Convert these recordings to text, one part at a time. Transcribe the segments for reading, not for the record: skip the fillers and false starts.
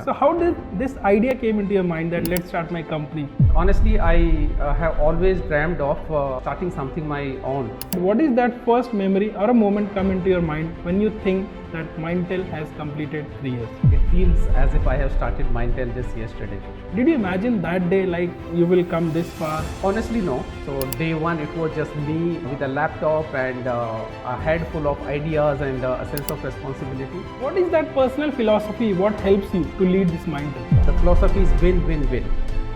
So how did this idea came into your mind that let's start my company? Honestly, I have always dreamed of starting something my own. What is that first memory or a moment come into your mind when you think that Mindtel has completed 3 years? It feels as if I have started Mindtel just yesterday. Did you imagine that day like you will come this far? Honestly, no. So day one, it was just me with a laptop and a head full of ideas and a sense of responsibility. What is that personal philosophy? What helps you to lead this Mindtel? The philosophy is win-win-win.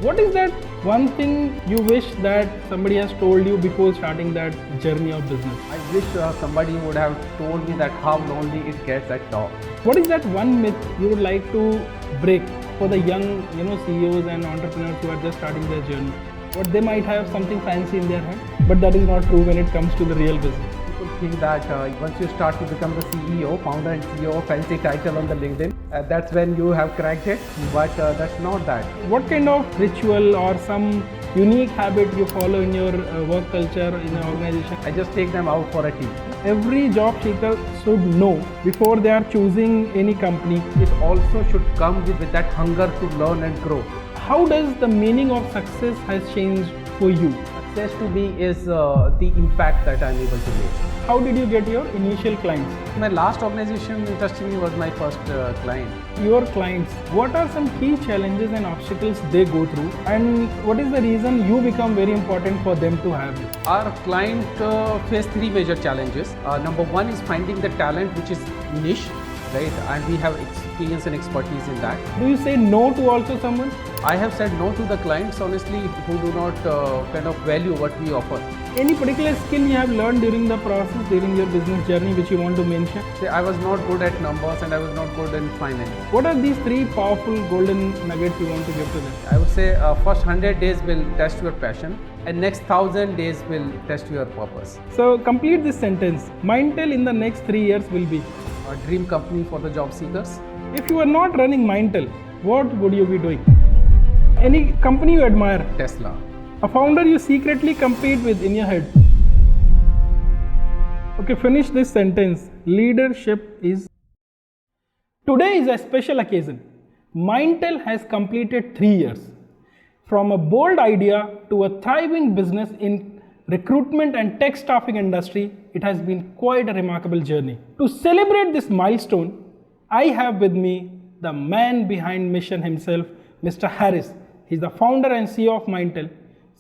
What is that one thing you wish that somebody has told you before starting that journey of business? I wish somebody would have told me that how lonely it gets at top. What is that one myth you would like to break for the young, CEOs and entrepreneurs who are just starting their journey? What they might have something fancy in their head, but that is not true when it comes to the real business. People think that once you start to become the CEO, founder and CEO, fancy title on the LinkedIn, that's when you have cracked it, but that's not that. What kind of ritual or some unique habit you follow in your work culture, in your organization? I just take them out for a tea. Every job seeker should know before they are choosing any company. It also should come with that hunger to learn and grow. How does the meaning of success has changed for you? Success to me is the impact that I'm able to make. How did you get your initial clients? My last organization, interestingly, was my first client. Your clients, what are some key challenges and obstacles they go through, and what is the reason you become very important for them to have you? Our client faced three major challenges. Number one is finding the talent which is niche, right? And we have experience and expertise in that. Do you say no to also someone? I have said no to the clients, honestly, who do not kind of value what we offer. Any particular skill you have learned during the process, during your business journey, which you want to mention? Say, I was not good at numbers and I was not good in finance. What are these three powerful golden nuggets you want to give to them? I would say first 100 days will test your passion and next 1000 days will test your purpose. So complete this sentence. Mindtel in the next 3 years will be A dream company for the job seekers. If you are not running Mindtel, what would you be doing? Any company you admire? Tesla. A founder you secretly compete with in your head? Okay, finish this sentence. Leadership is... Today is a special occasion. Mindtel has completed 3 years. From a bold idea to a thriving business in recruitment and tech staffing industry, it has been quite a remarkable journey. To celebrate this milestone, I have with me the man behind mission himself, Mr. Harris. He's the founder and CEO of Mindtel.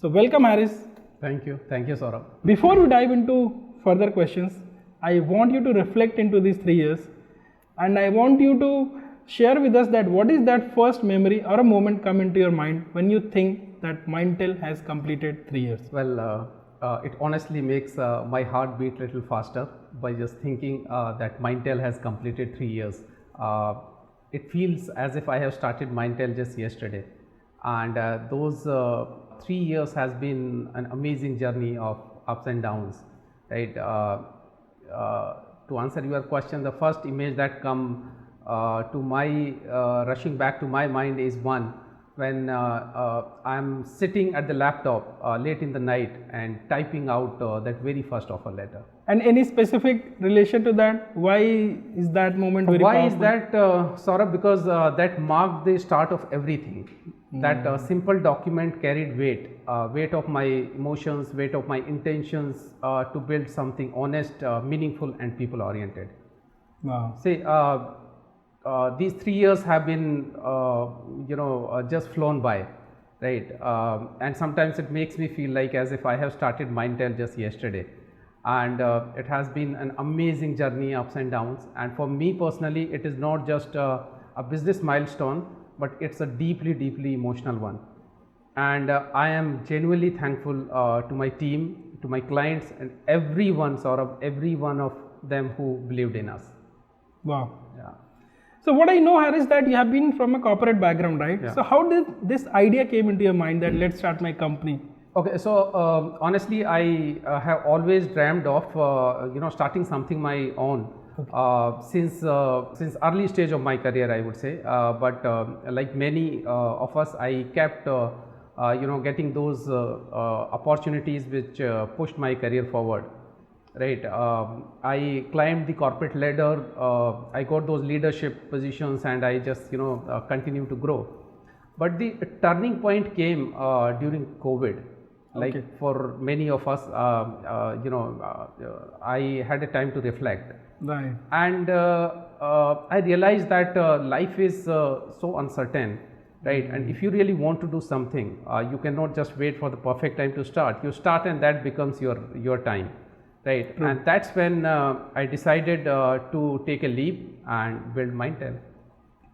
So welcome, Harris. Thank you, Saurabh. Before we dive into further questions, I want you to reflect into these 3 years, and I want you to share with us that what is that first memory or a moment come into your mind when you think that Mindtel has completed 3 years? Well, it honestly makes my heart beat a little faster by just thinking that Mindtel has completed 3 years. It feels as if I have started Mindtel just yesterday, and those 3 years has been an amazing journey of ups and downs, right? To answer your question, the first image that come to my rushing back to my mind is one when I'm sitting at the laptop late in the night and typing out that very first offer letter. And any specific relation to that? Why is that moment very Why powerful? is that, Saurabh? Because that marked the start of everything. That simple document carried weight of my emotions, weight of my intentions to build something honest, meaningful and people oriented. Wow. Say, these 3 years have been, just flown by, right? And sometimes it makes me feel like as if I have started Mindtel just yesterday. And it has been an amazing journey, ups and downs. And for me personally, it is not just a business milestone, but it's a deeply, deeply emotional one. And I am genuinely thankful to my team, to my clients, and everyone, every one of them who believed in us. Wow. Yeah. So what I know, Harris, that you have been from a corporate background, right? Yeah. So how did this idea came into your mind that let's start my company? Okay, so honestly, I have always dreamed of starting something my own since early stage of my career, I would say. But like many of us, I kept getting those opportunities which pushed my career forward. right? I climbed the corporate ladder. I got those leadership positions, and I just continue to grow. But the turning point came during COVID. Like Okay. for many of us, I had a time to reflect, Right. and I realized that life is so uncertain, right? And if you really want to do something, you cannot just wait for the perfect time to start. You start, and that becomes your time, right? True. And that's when I decided to take a leap and build Mindtel.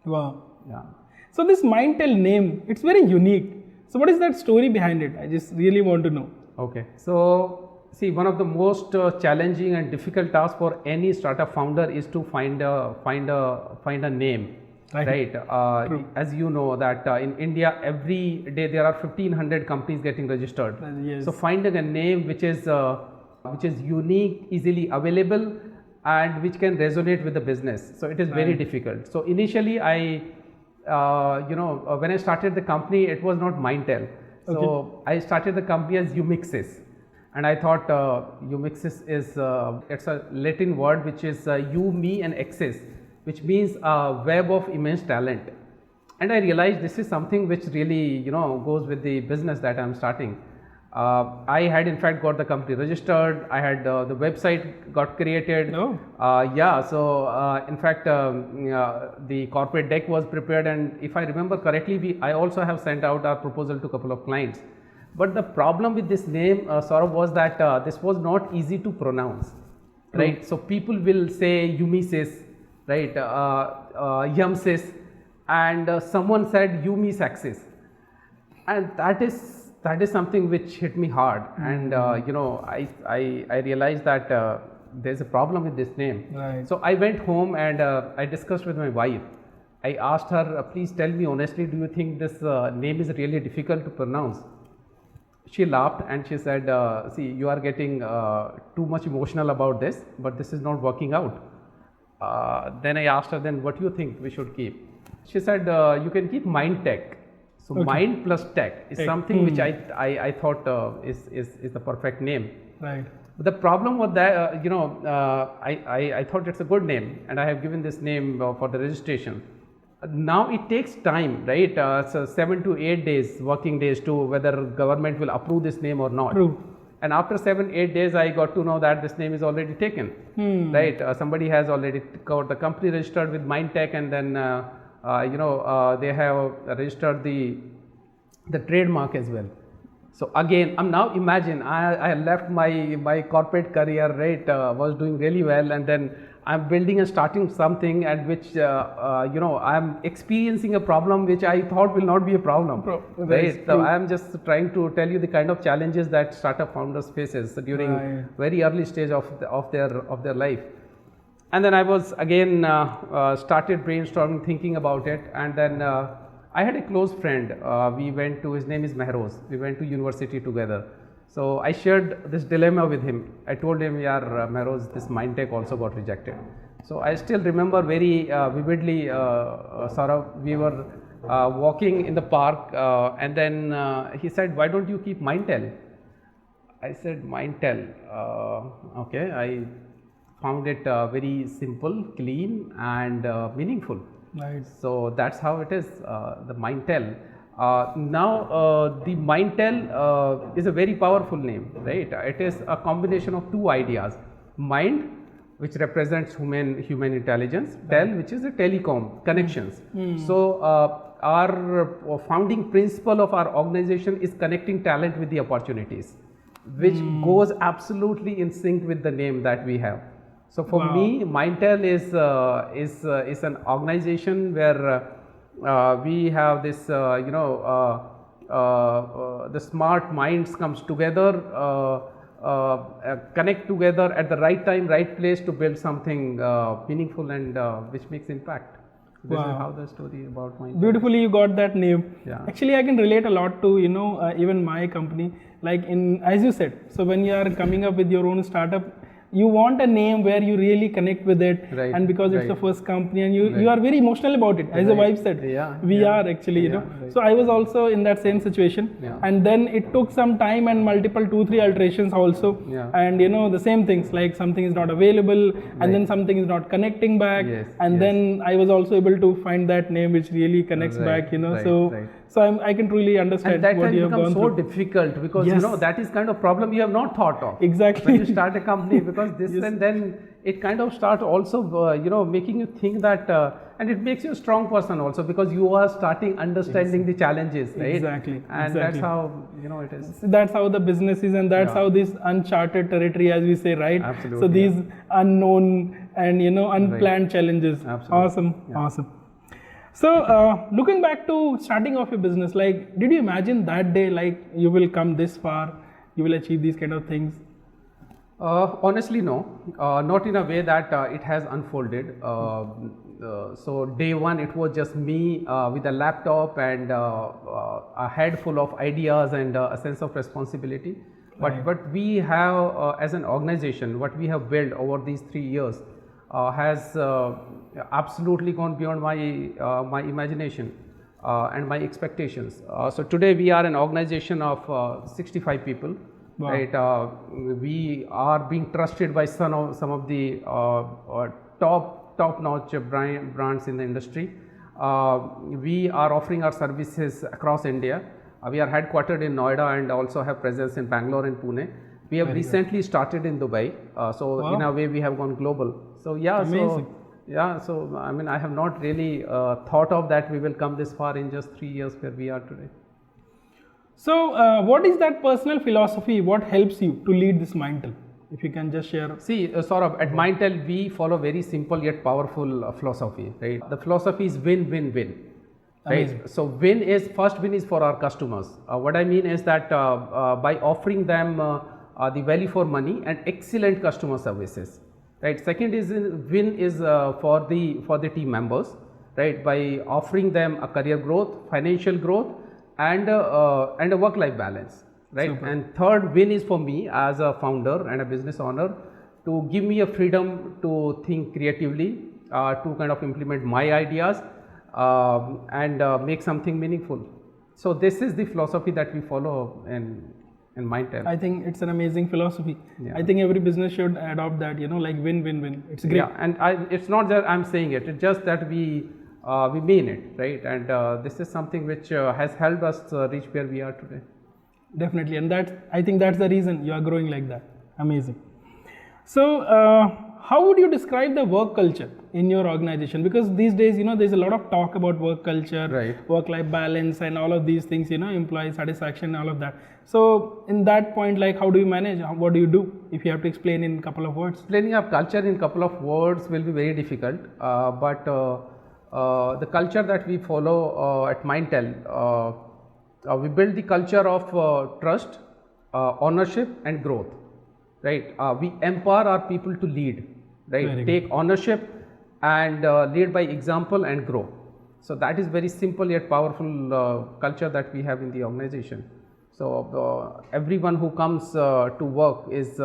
Wow. Yeah. So this Mindtel name, it's very unique. So what is that story behind it? I just really want to know. Okay. So see, one of the most challenging and difficult tasks for any startup founder is to find a name, Right. right? As you know that in India every day there are 1500 companies getting registered. Yes. So finding a name which is unique, easily available, and which can resonate with the business. So it is very Right. difficult. So initially when I started the company, it was not Mindtel. So I started the company as Umixis, and I thought Umixis is it's a Latin word which is you, me, and axis, which means a web of immense talent. And I realized this is something which really goes with the business that I'm starting. I had in fact got the company registered. I had the website got created. Oh. In fact, the corporate deck was prepared, and if I remember correctly, I also have sent out our proposal to a couple of clients. But the problem with this name, Saurabh, was that this was not easy to pronounce, right? So people will say Umisis, right? Yumsis, and someone said Umisaxis, and that is something which hit me hard. And I realized that there's a problem with this name. Right. So I went home and I discussed with my wife. I asked her, please tell me honestly, do you think this name is really difficult to pronounce? She laughed and she said, see, you are getting too much emotional about this, but this is not working out. Then I asked her, then what do you think we should keep? She said, you can keep Mindtech. So mind plus tech is something which I thought is the perfect name. Right. But the problem was that I thought it's a good name, and I have given this name for the registration. Now it takes time, right? So 7 to 8 days, working days, to whether government will approve this name or not. True. And after 7-8 days, I got to know that this name is already taken, right? Somebody has already got the company registered with Mindtech, and then they have registered the trademark as well. So again, now imagine I left my corporate career, right? Was doing really well, and then I'm building and starting something at which I'm experiencing a problem which I thought will not be a problem, right? So I'm just trying to tell you the kind of challenges that startup founders faces during very early stage of their life. And then I was again started brainstorming, thinking about it, and then I had a close friend. His name is Mehroz. We went to university together. So I shared this dilemma with him. I told him, "Yeah, Mehroz, this Mindtech also got rejected." So I still remember very vividly, Saurabh, we were walking in the park, and then he said, "Why don't you keep Mindtel?" I said, "Mindtel, okay." I found it very simple, clean, and meaningful. Right. So that's how it is, the Mindtel. Now the Mindtel is a very powerful name, right? It is a combination of two ideas: mind, which represents human intelligence; tel, which is a telecom connections. So our founding principle of our organization is connecting talent with the opportunities, which goes absolutely in sync with the name that we have. So for me, Mindtel is an organization where we have this, the smart minds comes together, connect together at the right time, right place to build something meaningful and which makes impact. This is how the story about Mindtel. Beautifully, you got that name. Yeah. Actually, I can relate a lot to even my company. Like as you said, so when you are coming up with your own startup, you want a name where you really connect with it, Right, and because it's right. the first company, and you Right. are very emotional about it, as the Right. wife said. Yeah, We yeah. are actually, you Yeah, know. right. So I was also in that same situation, Yeah. and then it took some time and multiple 2-3 alterations also, Yeah. and you know the same things like something is not available, and then something is not connecting back, Yes, and yes. then I was also able to find that name which really connects Right, back, you know. right, So right. so I can truly understand And that what has you have become gone so through. difficult because Yes. that is kind of problem you have not thought of. Exactly. When you start a company, because this Yes. and then it kind of starts also making you think that and it makes you a strong person also because you are starting understanding the challenges, right? Exactly, And exactly. that's how it is. So that's how the business is, and that's Yeah. how this uncharted territory, as we say, right? Absolutely, So these unknown and unplanned challenges. Absolutely. Awesome, awesome. So looking back to starting off your business, like, did you imagine that day, like, you will come this far, you will achieve these kind of things? Honestly, no, not in a way that it has unfolded. So day one, it was just me with a laptop and a head full of ideas and a sense of responsibility. But Right. what we have as an organization, what we have built over these 3 years has absolutely gone beyond my imagination and my expectations. So today we are an organization of 65 people. Wow. Right, we are being trusted by some of the top-notch brands in the industry. We are offering our services across India. We are headquartered in Noida and also have presence in Bangalore and Pune. We have Very good. recently started in Dubai, so Wow. in a way we have gone global. So yeah, Amazing. so I mean I have not really thought of that we will come this far in just 3 years where we are today. So what is that personal philosophy? What helps you to lead this Mindtel? If you can just share. See, Saurabh, at Mindtel, we follow very simple yet powerful philosophy, right? The philosophy is win, win, win, right? Amazing. So, first win is for our customers. What I mean is that by offering them the value for money and excellent customer services, right? Second is win is for the team members, right? By offering them a career growth, financial growth, and a work-life balance, right? Super. And third win is for me as a founder and a business owner to give me a freedom to think creatively, to kind of implement my ideas and make something meaningful. So this is the philosophy that we follow in Mindtel. I think it's an amazing philosophy. Yeah. I think every business should adopt that, like win, win, win. It's great. Yeah, and it's not that I'm saying it; it's just that we mean it, right? And this is something which has helped us reach where we are today. Definitely, and I think that's the reason you are growing like that. Amazing. So, how would you describe the work culture in your organization? Because these days, there's a lot of talk about work culture, Right. work-life balance, and all of these things. Employee satisfaction, all of that. So, in that point, like, how do you manage? What do you do? If you have to explain in a couple of words. Explaining our culture in a couple of words will be very difficult, but the culture that we follow at Mindtel, we build the culture of trust, ownership, and growth. Right, we empower our people to lead. Very Right, good. take ownership and lead by example and grow. So that is very simple yet powerful culture that we have in the organization. So everyone who comes to work is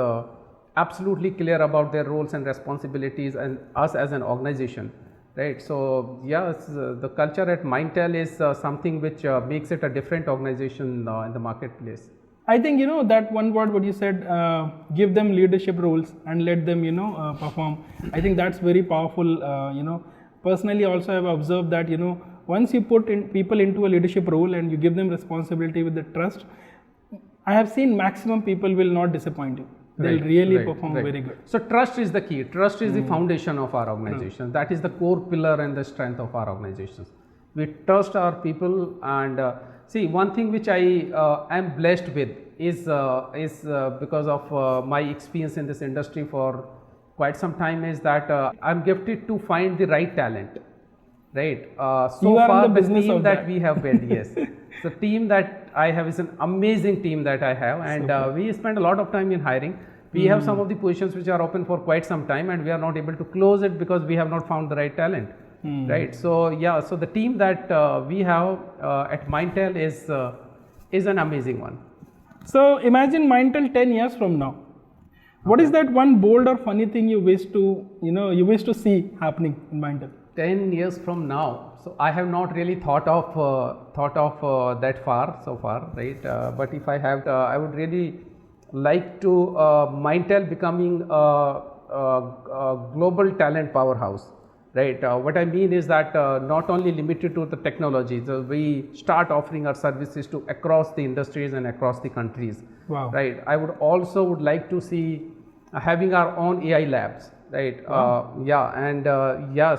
absolutely clear about their roles and responsibilities and us as an organization. Right, so yes, the culture at Mindtel is something which makes it a different organization in the marketplace. I think that one word what you said, give them leadership roles and let them perform. I think that's very powerful. Personally also I've observed that once you put people into a leadership role and you give them responsibility with the trust, I have seen maximum people will not disappoint you. They'll Right, really right, perform right. very good. So trust is the key. Trust is the foundation of our organization. That is the core pillar and the strength of our organizations. We trust our people, and see, one thing which I am blessed with is because of my experience in this industry for quite some time is that I'm gifted to find the right talent. Right. So You are in far, the the business team of that that. we have built, yes, the team that I have is an amazing team that I have, and we spend a lot of time in hiring. We have some of the positions which are open for quite some time, and we are not able to close it because we have not found the right talent. Right. So yeah, so the team that we have at Mindtel is an amazing one. So imagine Mindtel 10 years from now. What is that one bold or funny thing you wish to see happening in Mindtel? 10 years from now, so I have not really thought of that far so far, right? But if I have, I would really like to Mindtel becoming a global talent powerhouse, right? What I mean is that not only limited to the technology, so we start offering our services to across the industries and across the countries. Wow. Right. I would like to see having our own AI labs, right? Wow.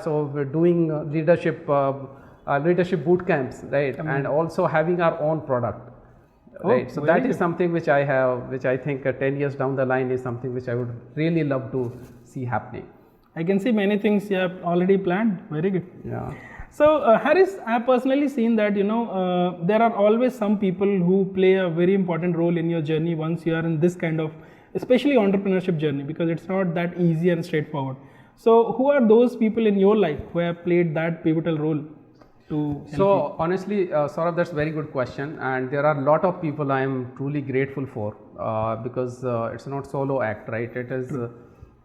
So we're doing leadership boot camps, right? And also having our own product, right? So that is something which I think 10 years down the line is something which I would really love to see happening. I can see many things you have already planned. Very good. Yeah. So Harris, I have personally seen that there are always some people who play a very important role in your journey once you are in this kind of, especially entrepreneurship journey, because it's not that easy and straightforward. So who are those people in your life who have played that pivotal role to help you? Honestly, Saurabh, that's a very good question, and there are a lot of people I am truly grateful for because it's not solo act, right?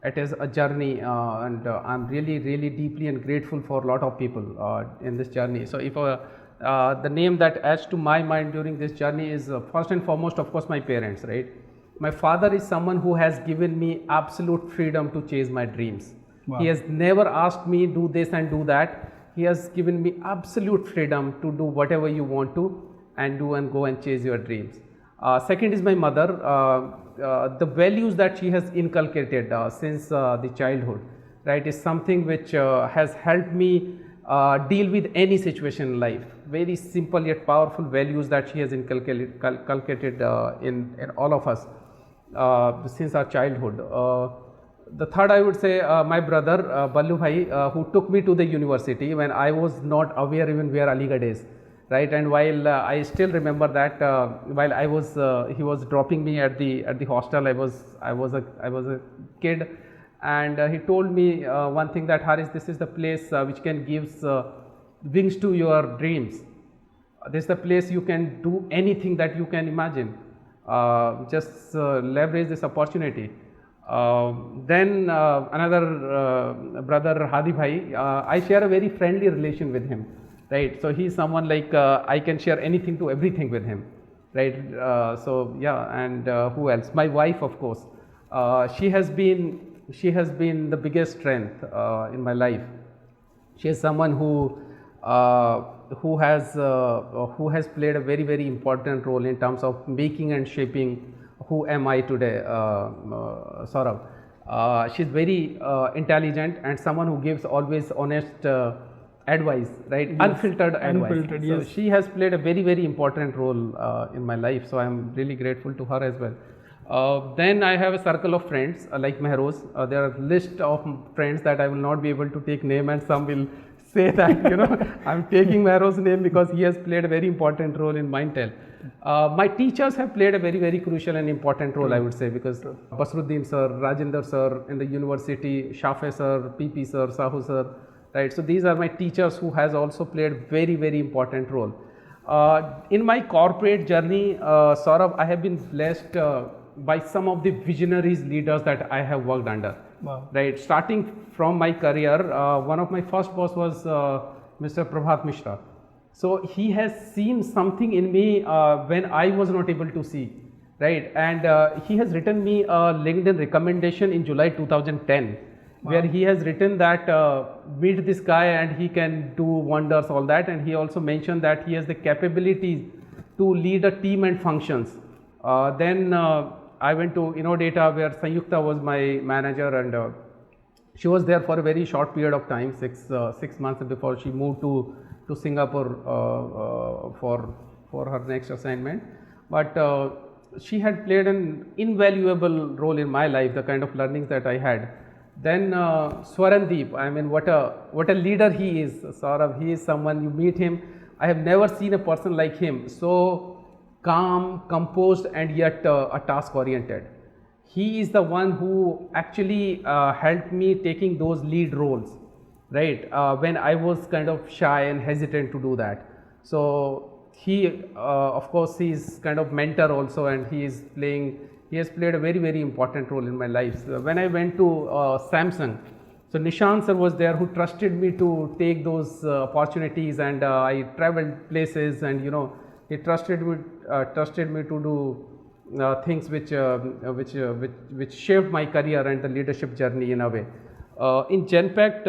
It is a journey, and I'm really deeply and grateful for a lot of people in this journey. So if the name that adds to my mind during this journey is first and foremost, of course, my parents, right? My father is someone who has given me absolute freedom to chase my dreams. Wow. He has never asked me do this and do that. He has given me absolute freedom to do whatever you want to and do and go and chase your dreams. Second is my mother. The values that she has inculcated since the childhood, right, is something which has helped me deal with any situation in life. Very simple yet powerful values that she has inculcated in all of us since our childhood. The third, I would say, my brother Ballu Bhai, who took me to the university when I was not aware even where Aligarh is, right? And while I still remember that while he was dropping me at the hostel, I was a kid, and he told me one thing, that Haris, this is the place which can give wings to your dreams. This is the place you can do anything that you can imagine. Just leverage this opportunity. Then another brother Hadi Bhai, I share a very friendly relation with him, right? So he's someone like I can share anything to everything with him, right? And who else? My wife, of course. She has been the biggest strength in my life. She is someone who has played a very important role in terms of making and shaping who am I today, Saurabh. She's very intelligent and someone who gives always honest advice, right? Yes. Unfiltered advice. Unfiltered, yes. So she has played a very important role in my life. So I'm really grateful to her as well. Then I have a circle of friends like Mehroz. There are a list of friends that I will not be able to take name, and some will say that I'm taking Mehroz's name because he has played a very important role in Mindtel. My teachers have played a very crucial and important role, I would say, because Basruddin sir, Rajendra sir in the university, Shafe sir, PP sir, Sahu sir, right? So these are my teachers who has also played very important role. In my corporate journey, Saurabh, I have been blessed by some of the visionaries leaders that I have worked under. Wow. Right, starting from my career, one of my first boss was Mr. Prabhat Mishra. So he has seen something in me when I was not able to see, right? And he has written me a LinkedIn recommendation in July 2010, wow, where he has written that meet this guy and he can do wonders, all that. And he also mentioned that he has the capabilities to lead a team and functions. Then I went to InnoData, where Sanyukta was my manager, and she was there for a very short period of time, six months before she moved to Singapore for her next assignment. But she had played an invaluable role in my life, the kind of learnings that I had. Then Swarandeep, I mean, what a leader he is, Saurabh. He is someone, you meet him, I have never seen a person like him, so calm, composed, and yet a task oriented. He is the one who actually helped me taking those lead roles, right, when I was kind of shy and hesitant to do that. So he, of course, he is kind of mentor also, and he is playing he has played a very, very important role in my life. So when I went to Samsung, so Nishant sir was there, who trusted me to take those opportunities, and I traveled places, and he trusted me to do things which shaped my career and the leadership journey in a way. In Genpact,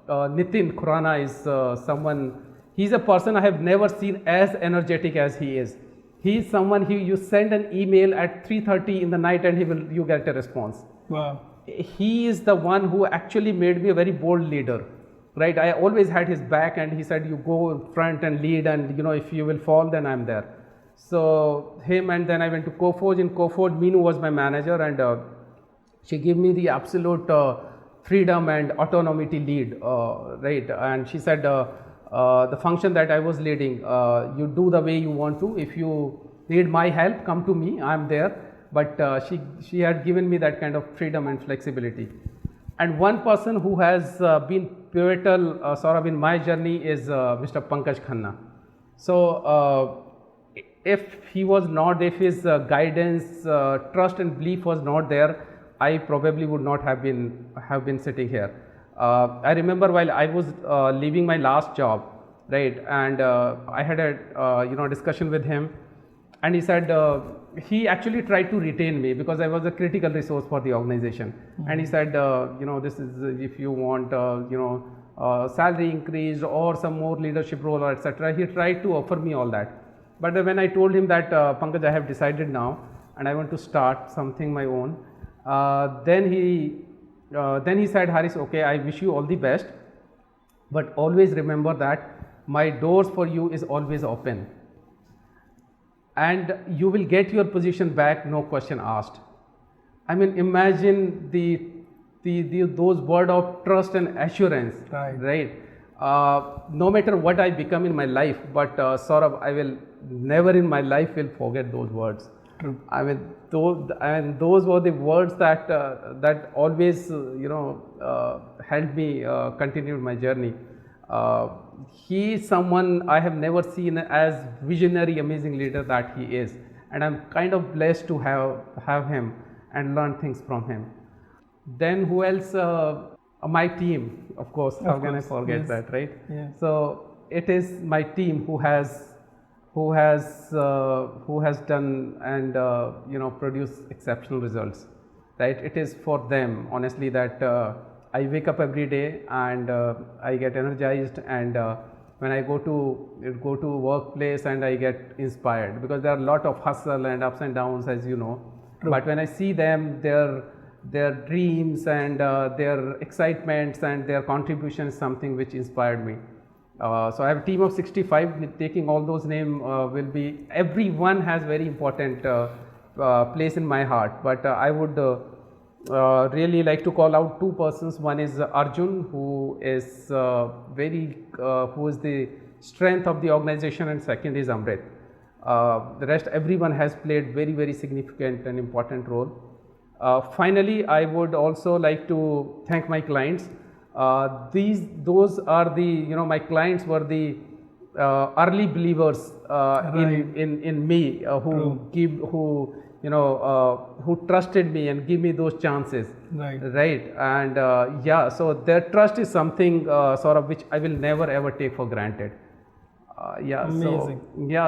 Nitin Khurana is someone. He's a person I have never seen as energetic as he is. He's someone you send an email at 3:30 in the night and you get a response. Wow. He is the one who actually made me a very bold leader, right? I always had his back, and he said, you go in front and lead, and if you will fall, then I'm there. So him, and then I went to Coforge. In Coforge, Meenu was my manager, and she gave me the absolute freedom and autonomy to lead, right? And she said, the function that I was leading, you do the way you want to. If you need my help, come to me, I'm there. But she had given me that kind of freedom and flexibility. And one person who has been pivotal sort of in my journey is Mr. Pankaj Khanna. So if his guidance, trust and belief was not there, I probably would not have been sitting here. I remember while I was leaving my last job, right, and I had a discussion with him, and he said he actually tried to retain me because I was a critical resource for the organization. Mm-hmm. And he said, this is if you want salary increase or some more leadership role or etc. He tried to offer me all that. But when I told him that, Pankaj, I have decided now and I want to start something my own, then he said, Haris, okay, I wish you all the best, but always remember that my doors for you is always open, and you will get your position back, no question asked. I mean, imagine those words of trust and assurance, right? No matter what I become in my life, but Saurabh, I will never in my life will forget those words. True. I mean, those were the words that always helped me continue my journey. He is someone I have never seen as visionary, amazing leader that he is, and I'm kind of blessed to have him and learn things from him. Then who else? My team, of course. How can I forget that, right? Yeah. So it is my team who has done and produced exceptional results, right? It is for them, honestly, that I wake up every day and I get energized, and when I go to workplace and I get inspired, because there are a lot of hustle and ups and downs, as you know. True. But when I see them, their dreams and their excitements and their contribution is something which inspired me. So I have a team of 65. Taking all those names everyone has very important place in my heart. But I would really like to call out two persons. One is Arjun, who is who is the strength of the organization, and second is Amrit. The rest, everyone has played very, very significant and important role. Finally, I would also like to thank my clients. Those are the my clients were the early believers in me, who trusted me and give me those chances, right? And so their trust is something sort of which I will never ever take for granted. Amazing.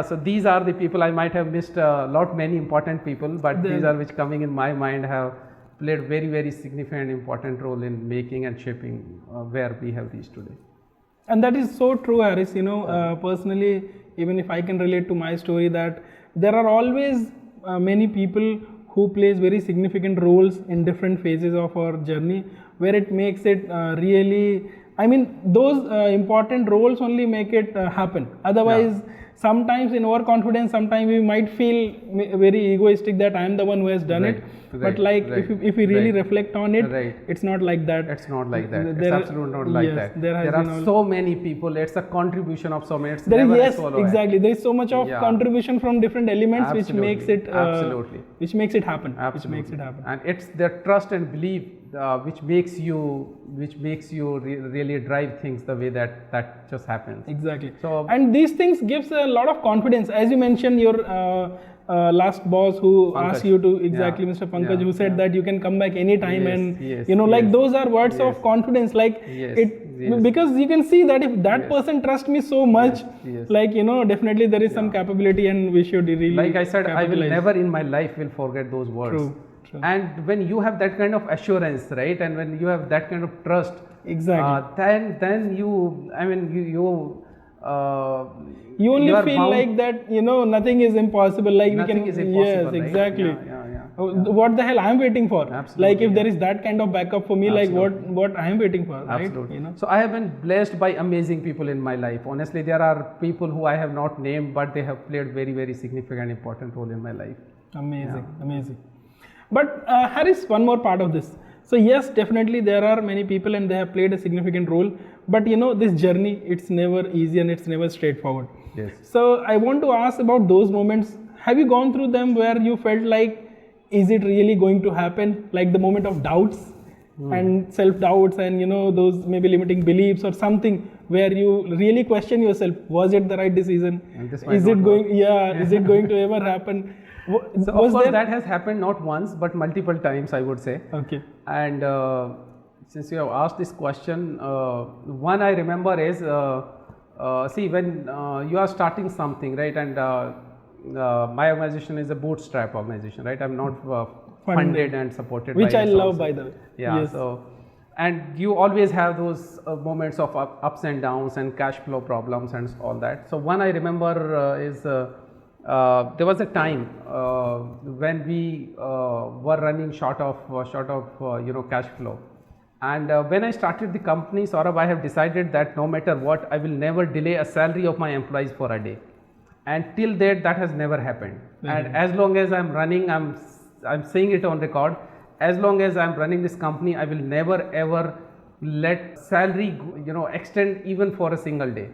So these are the people. I might have missed many important people, but these are which coming in my mind have played very, very significant important role in making and shaping where we have reached today. And that is so true, Haris. Personally, even if I can relate to my story, that there are always many people who plays very significant roles in different phases of our journey, where it makes it really, those important roles only make it happen. Otherwise, sometimes in overconfidence, sometimes we might feel very egoistic that I am the one who has done it. But if we really reflect on it, it's not like that. It's not like that. It's absolutely not like that. There are so many people. It's a contribution of so many. Exactly. There is so much of contribution from different elements, which makes it which makes it happen. And it's their trust and belief which makes you really drive things the way that just happens. Exactly. So, and these things gives a lot of confidence. As you mentioned, your last boss who Pankaj. asked you to, exactly, Yeah. Mr. Pankaj, Yeah. who said Yeah. that you can come back anytime, Yes, and yes, like yes. those are words of Yes. confidence, like Yes, it, because you can see that if that Yes. person trusts me so much, Yes. like definitely there is some capability, and we should really, Like I said, I will capitalize. never in my life will forget those words. True. And when you have that kind of assurance, right, and when you have that kind of trust, Exactly. then you, I mean, You only are feel bound- like that, nothing is impossible. Like Nothing we can, is impossible, yes, right? exactly. Yeah. What the hell I'm waiting for? Absolutely, Like if yeah. there is that kind of backup for me, Absolutely. like what I'm waiting for, right? Absolutely. So I have been blessed by amazing people in my life. Honestly, there are people who I have not named, but they have played very, very significant, important role in my life. Amazing. But Harris, one more part of this. So yes, definitely there are many people and they have played a significant role. But this journey, it's never easy and it's never straightforward. Yes. So I want to ask about those moments. Have you gone through them where you felt like, is it really going to happen? Like the moment of doubts and self-doubts and those maybe limiting beliefs or something where you really question yourself, was it the right decision? And this might Is not it work. going, is it going to ever happen? So of course that has happened not once but multiple times, I would say. Okay. And since you have asked this question, one I remember is see, when you are starting something, right, and my organization is a bootstrap organization, right? I'm not funded and supported, which by I love, resources. by the way. Yeah. Yes. So, and you always have those moments of ups and downs and cash flow problems and all that. So one I remember is there was a time when we were running short of cash flow. And when I started the company, Saurabh, I have decided that no matter what, I will never delay a salary of my employees for a day. And till date, that has never happened. And as long as I'm running, I'm saying it on record, as long as I'm running this company, I will never ever let salary extend even for a single day.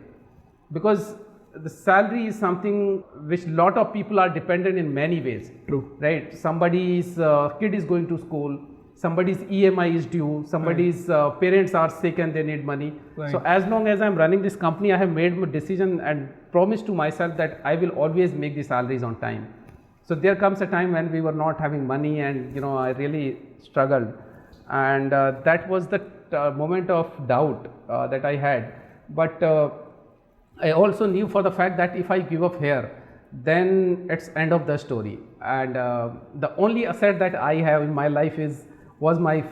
Because the salary is something which lot of people are dependent in many ways. True. Right? Somebody's kid is going to school, somebody's EMI is due, somebody's parents are sick and they need money. Right. So as long as I'm running this company, I have made my decision and promised to myself that I will always make the salaries on time. So there comes a time when we were not having money and I really struggled, and that was the moment of doubt that I had. But I also knew for the fact that if I give up here, then it's end of the story. And the only asset that I have in my life was my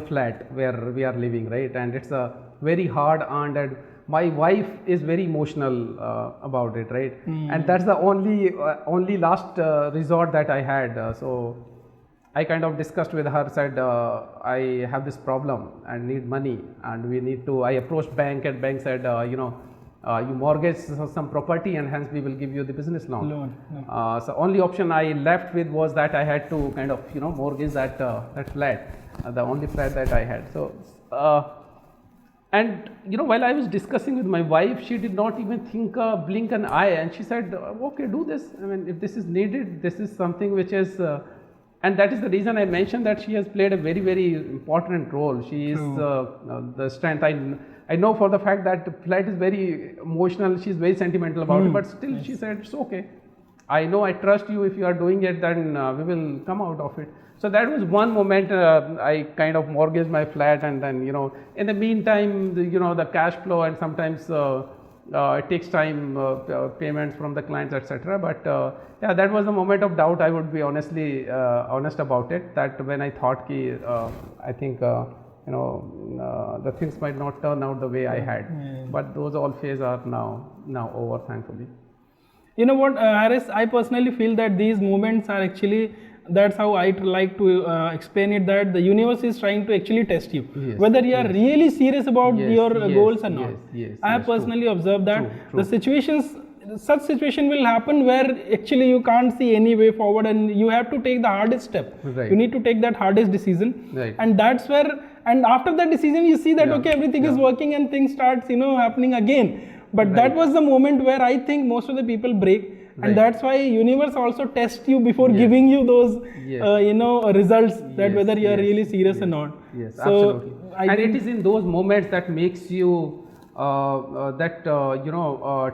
flat where we are living, right? And it's a very hard earned, and my wife is very emotional about it, right? And that's the only last resort that I had. So I kind of discussed with her, said I have this problem and need money, and we need to. I approached bank, and bank said, you mortgage some property and hence we will give you the business loan. So only option I left with was that I had to kind of mortgage that flat, the only flat that I had. So and while I was discussing with my wife, she did not even think blink an eye, and she said, okay, do this. I mean, if this is needed, this is something which is and that is the reason I mentioned that she has played a very, very important role. She is the strength. I know for the fact that the flat is very emotional, she's very sentimental about it, but still she said, it's okay. I know, I trust you. If you are doing it, then we will come out of it. So that was one moment I kind of mortgaged my flat, and then, in the meantime, the cash flow, and sometimes it takes time, payments from the clients, etc. But yeah, that was the moment of doubt. I would be honestly honest about it, that when I thought I think the things might not turn out the way I had, but those all phases are now over, thankfully. You know what, Harris, I personally feel that these moments are actually, that's how I like to explain it, that the universe is trying to actually test you, whether you are really serious about your goals or not. I have personally observed that such situation will happen where actually you can't see any way forward, and you have to take the hardest step. You need to take that hardest decision, and that's where, and after that decision you see that okay, everything is working and things starts happening again. But that was the moment where I think most of the people break. And that's why universe also tests you before giving you those results, that whether you are really serious or not. Absolutely. And it is in those moments that makes you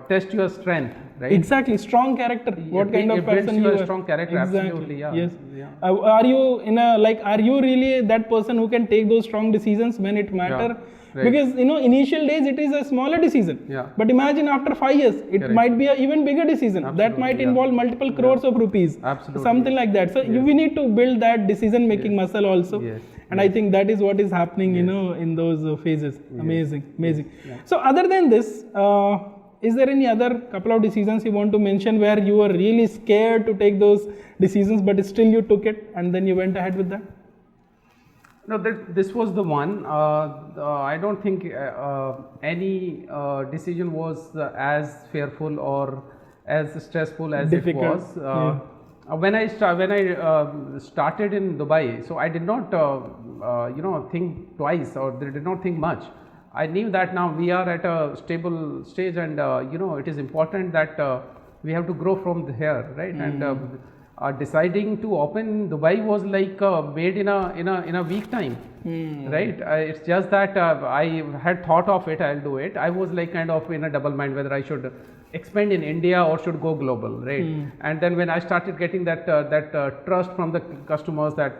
test your strength, right? Exactly, strong character. What kind of It builds person you your are. strong character. Exactly. Absolutely, yeah. Yes. Yeah. Are you in a are you really that person who can take those strong decisions when it matter? Right. Because initial days it is a smaller decision. Yeah. But imagine after 5 years, it Correct. might be an even bigger decision. Absolutely, That might yeah. involve multiple crores of rupees. Absolutely. Something like that. So we need to build that decision making muscle also. Yes. And I think that is what is happening, in those phases. Amazing. Yeah. So other than this, is there any other couple of decisions you want to mention where you were really scared to take those decisions, but still you took it and then you went ahead with that? No, this was the one. I don't think any decision was as fearful or as stressful as Difficult. it was. When I started in Dubai, so I did not think twice or did not think much. I knew that now we are at a stable stage, and it is important that we have to grow from here, right? And deciding to open Dubai was like made in a week time, right? It's just that I had thought of it, I'll do it. I was like kind of in a double mind whether I should expand in India or should go global, right? And then when I started getting that trust from the customers, that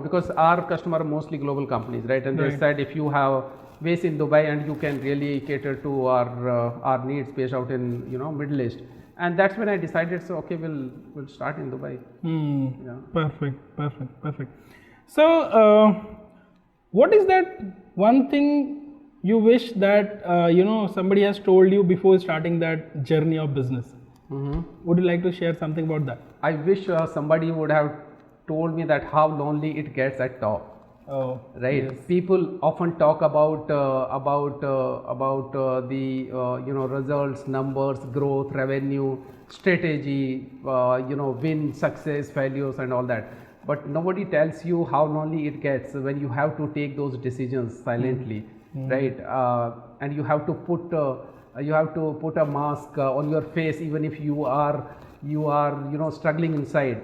because our customer are mostly global companies, right? And they said, if you have base in Dubai and you can really cater to our needs based out in Middle East. And that's when I decided, so okay, we'll start in Dubai. Perfect. So what is that one thing you wish that somebody has told you before starting that journey of business? Would you like to share something about that? I wish somebody would have told me that how lonely it gets at top. Oh, right. yes. People often talk about the results, numbers, growth, revenue, strategy, win, success, failures, and all that. But nobody tells you how lonely it gets when you have to take those decisions silently, right? And you have to put a mask on your face, even if you are struggling inside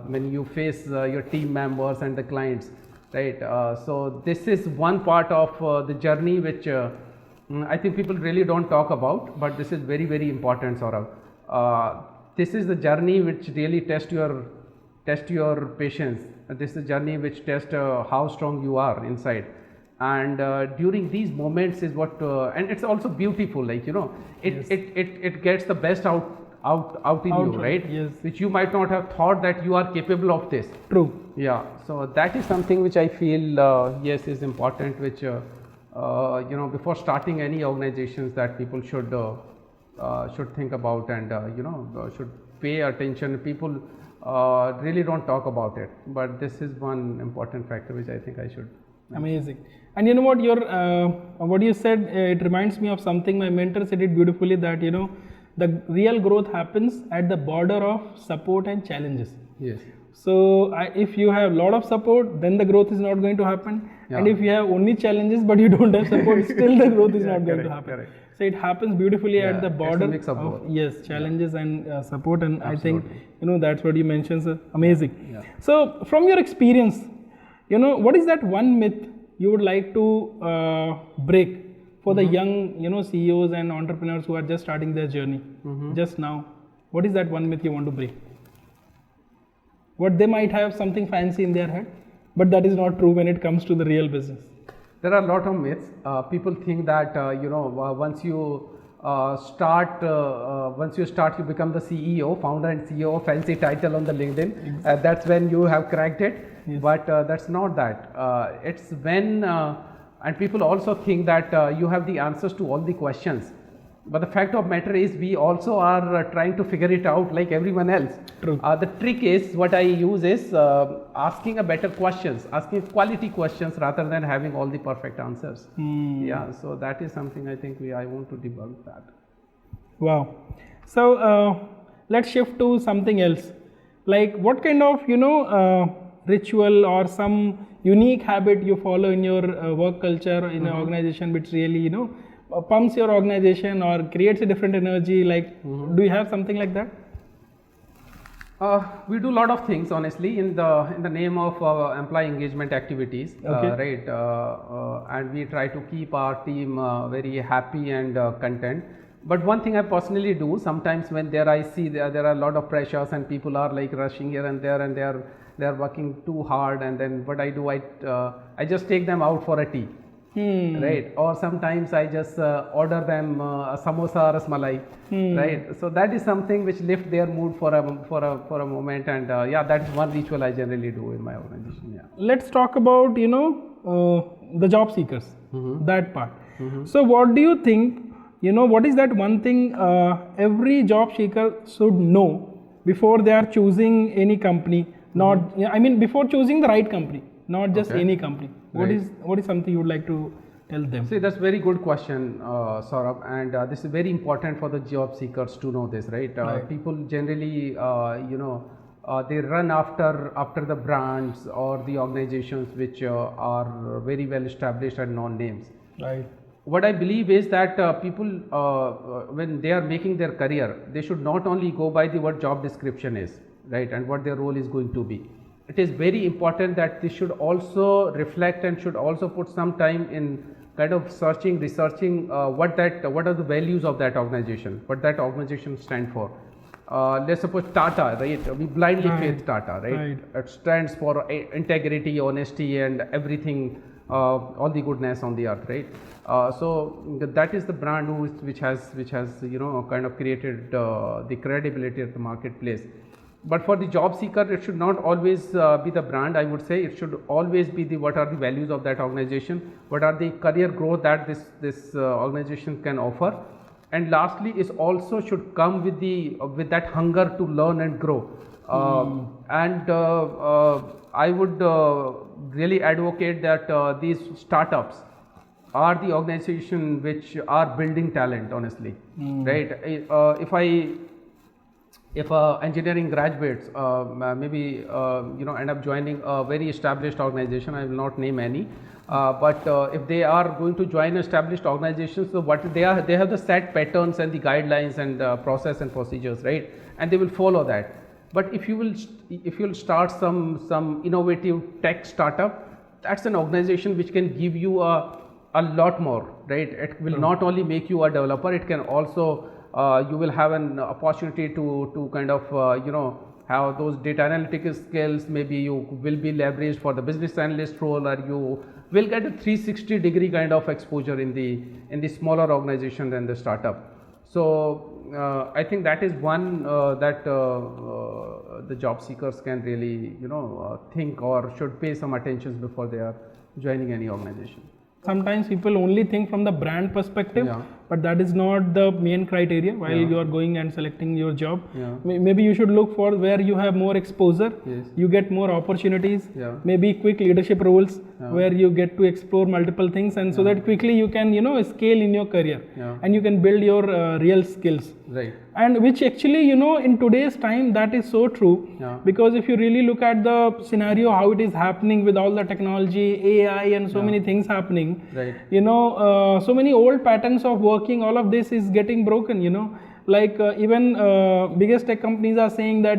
when you face your team members and the clients. Right. So this is one part of the journey which I think people really don't talk about, but this is very, very important, Saurav. This is the journey which really test your patience. This is the journey which tests how strong you are inside. And during these moments is what, and it's also beautiful. Like it gets the best out in you, right? Yes. Which you might not have thought that you are capable of this. True. Yeah. So that is something which I feel is important. Which before starting any organizations, that people should think about and should pay attention. People really don't talk about it, but this is one important factor which I think I should. Amazing. And you know what, what you said, it reminds me of something my mentor said it beautifully, that the real growth happens at the border of support and challenges. Yes. So if you have a lot of support, then the growth is not going to happen. Yeah. And if you have only challenges but you don't have support, still the growth is not going to happen. Correct. So it happens beautifully at the border it's a mix of both. Challenges and support. And Absolutely. I think that's what you mentioned, sir. Amazing. Yeah. So from your experience, what is that one myth you would like to break for the young CEOs and entrepreneurs who are just starting their journey just now? What is that one myth you want to break? What they might have something fancy in their head, but that is not true when it comes to the real business. There are a lot of myths. People think that once you start, you become the CEO, founder and CEO, fancy title on the LinkedIn. Exactly. That's when you have cracked it. Yes. But that's not that. It's when, and people also think that you have the answers to all the questions. But the fact of matter is, we also are trying to figure it out like everyone else. True. The trick is, what I use is asking a better questions, asking quality questions rather than having all the perfect answers. Yeah, so that is something I think I want to debunk that. Wow. So let's shift to something else. Like, what kind of ritual or some unique habit you follow in your work culture in an organization which really pumps your organization or creates a different energy? Like, do you have something like that? We do a lot of things, honestly, in the name of employee engagement activities, right? And we try to keep our team very happy and content. But one thing I personally do sometimes when I see there are a lot of pressures and people are like rushing here and there and they are working too hard, and then what I do, I just take them out for a tea. Right, or sometimes I just order them a samosa or a rasmalai, right? So that is something which lift their mood for a moment, and yeah, that's one ritual I generally do in my organization. Yeah. Let's talk about the job seekers, that part. So what do you think? What is that one thing every job seeker should know before they are choosing any company? Before choosing the right company, not just any company. What is something you would like to tell them? See, that's a very good question, Saurabh, and this is very important for the job seekers to know this, right? People generally, they run after the brands or the organizations which are very well established and known names. Right. What I believe is that people, when they are making their career, they should not only go by what job description is, right, and what their role is going to be. It is very important that they should also reflect and should also put some time in kind of researching what are the values of that organization, what that organization stands for. Let's suppose Tata, right? We blindly faith Tata, right? It stands for integrity, honesty, and everything, all the goodness on the earth, right? So that is the brand which has kind of created the credibility of the marketplace. But for the job seeker, it should not always be the brand. I would say it should always be what are the values of that organization, what are the career growth that this organization can offer, and lastly is also should come with that hunger to learn and grow. And I would really advocate that these startups are the organization which are building talent, honestly, right? If engineering graduates maybe end up joining a very established organization, I will not name any, but if they are going to join established organizations, so they have the set patterns and the guidelines and process and procedures, right, and they will follow that. But if you will start some innovative tech startup, that's an organization which can give you a lot more, right? It will not only make you a developer, it can also you will have an opportunity to kind of have those data analytics skills. Maybe you will be leveraged for the business analyst role, or you will get a 360-degree kind of exposure in the smaller organization than the startup. So I think that is one that the job seekers can really think or should pay some attention before they are joining any organization. Sometimes people only think from the brand perspective, but that is not the main criteria while you are going and selecting your job. Maybe you should look for where you have more exposure, you get more opportunities, maybe quick leadership roles where you get to explore multiple things, and so that quickly you can scale in your career and you can build your real skills. Right. And which actually in today's time that is so true, because if you really look at the scenario how it is happening with all the technology, AI and so many things happening, right, so many old patterns of working, all of this is getting broken, like even biggest tech companies are saying that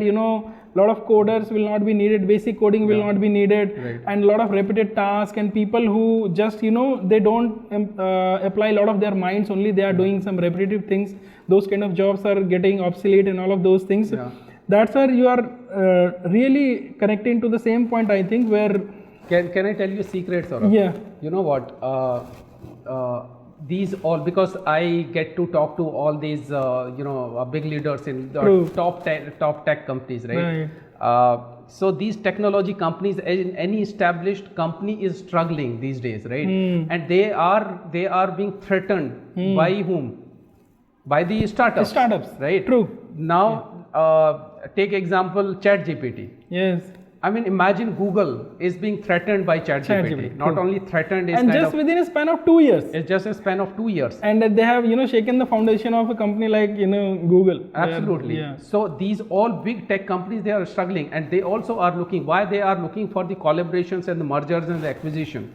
lot of coders will not be needed, basic coding will not be needed, and a lot of repeated tasks, and people who just they don't apply a lot of their minds, only they are doing some repetitive things, those kind of jobs are getting obsolete and all of those things. That's where you are really connecting to the same point, I think, where can I tell you a secret, Saurabh? You know what, these all, because I get to talk to all these big leaders in the top tech companies, right? So these technology companies, any established company is struggling these days, right? And they are being threatened by whom? By the startups, right? True. Now take example ChatGPT. Yes. I mean, imagine Google is being threatened by ChatGPT. Not only threatened, and just within a span of 2 years. It's just a span of 2 years. And they have shaken the foundation of a company like Google. Absolutely. So these all big tech companies, they are struggling, and they also are looking. Why they are looking for the collaborations and the mergers and the acquisition?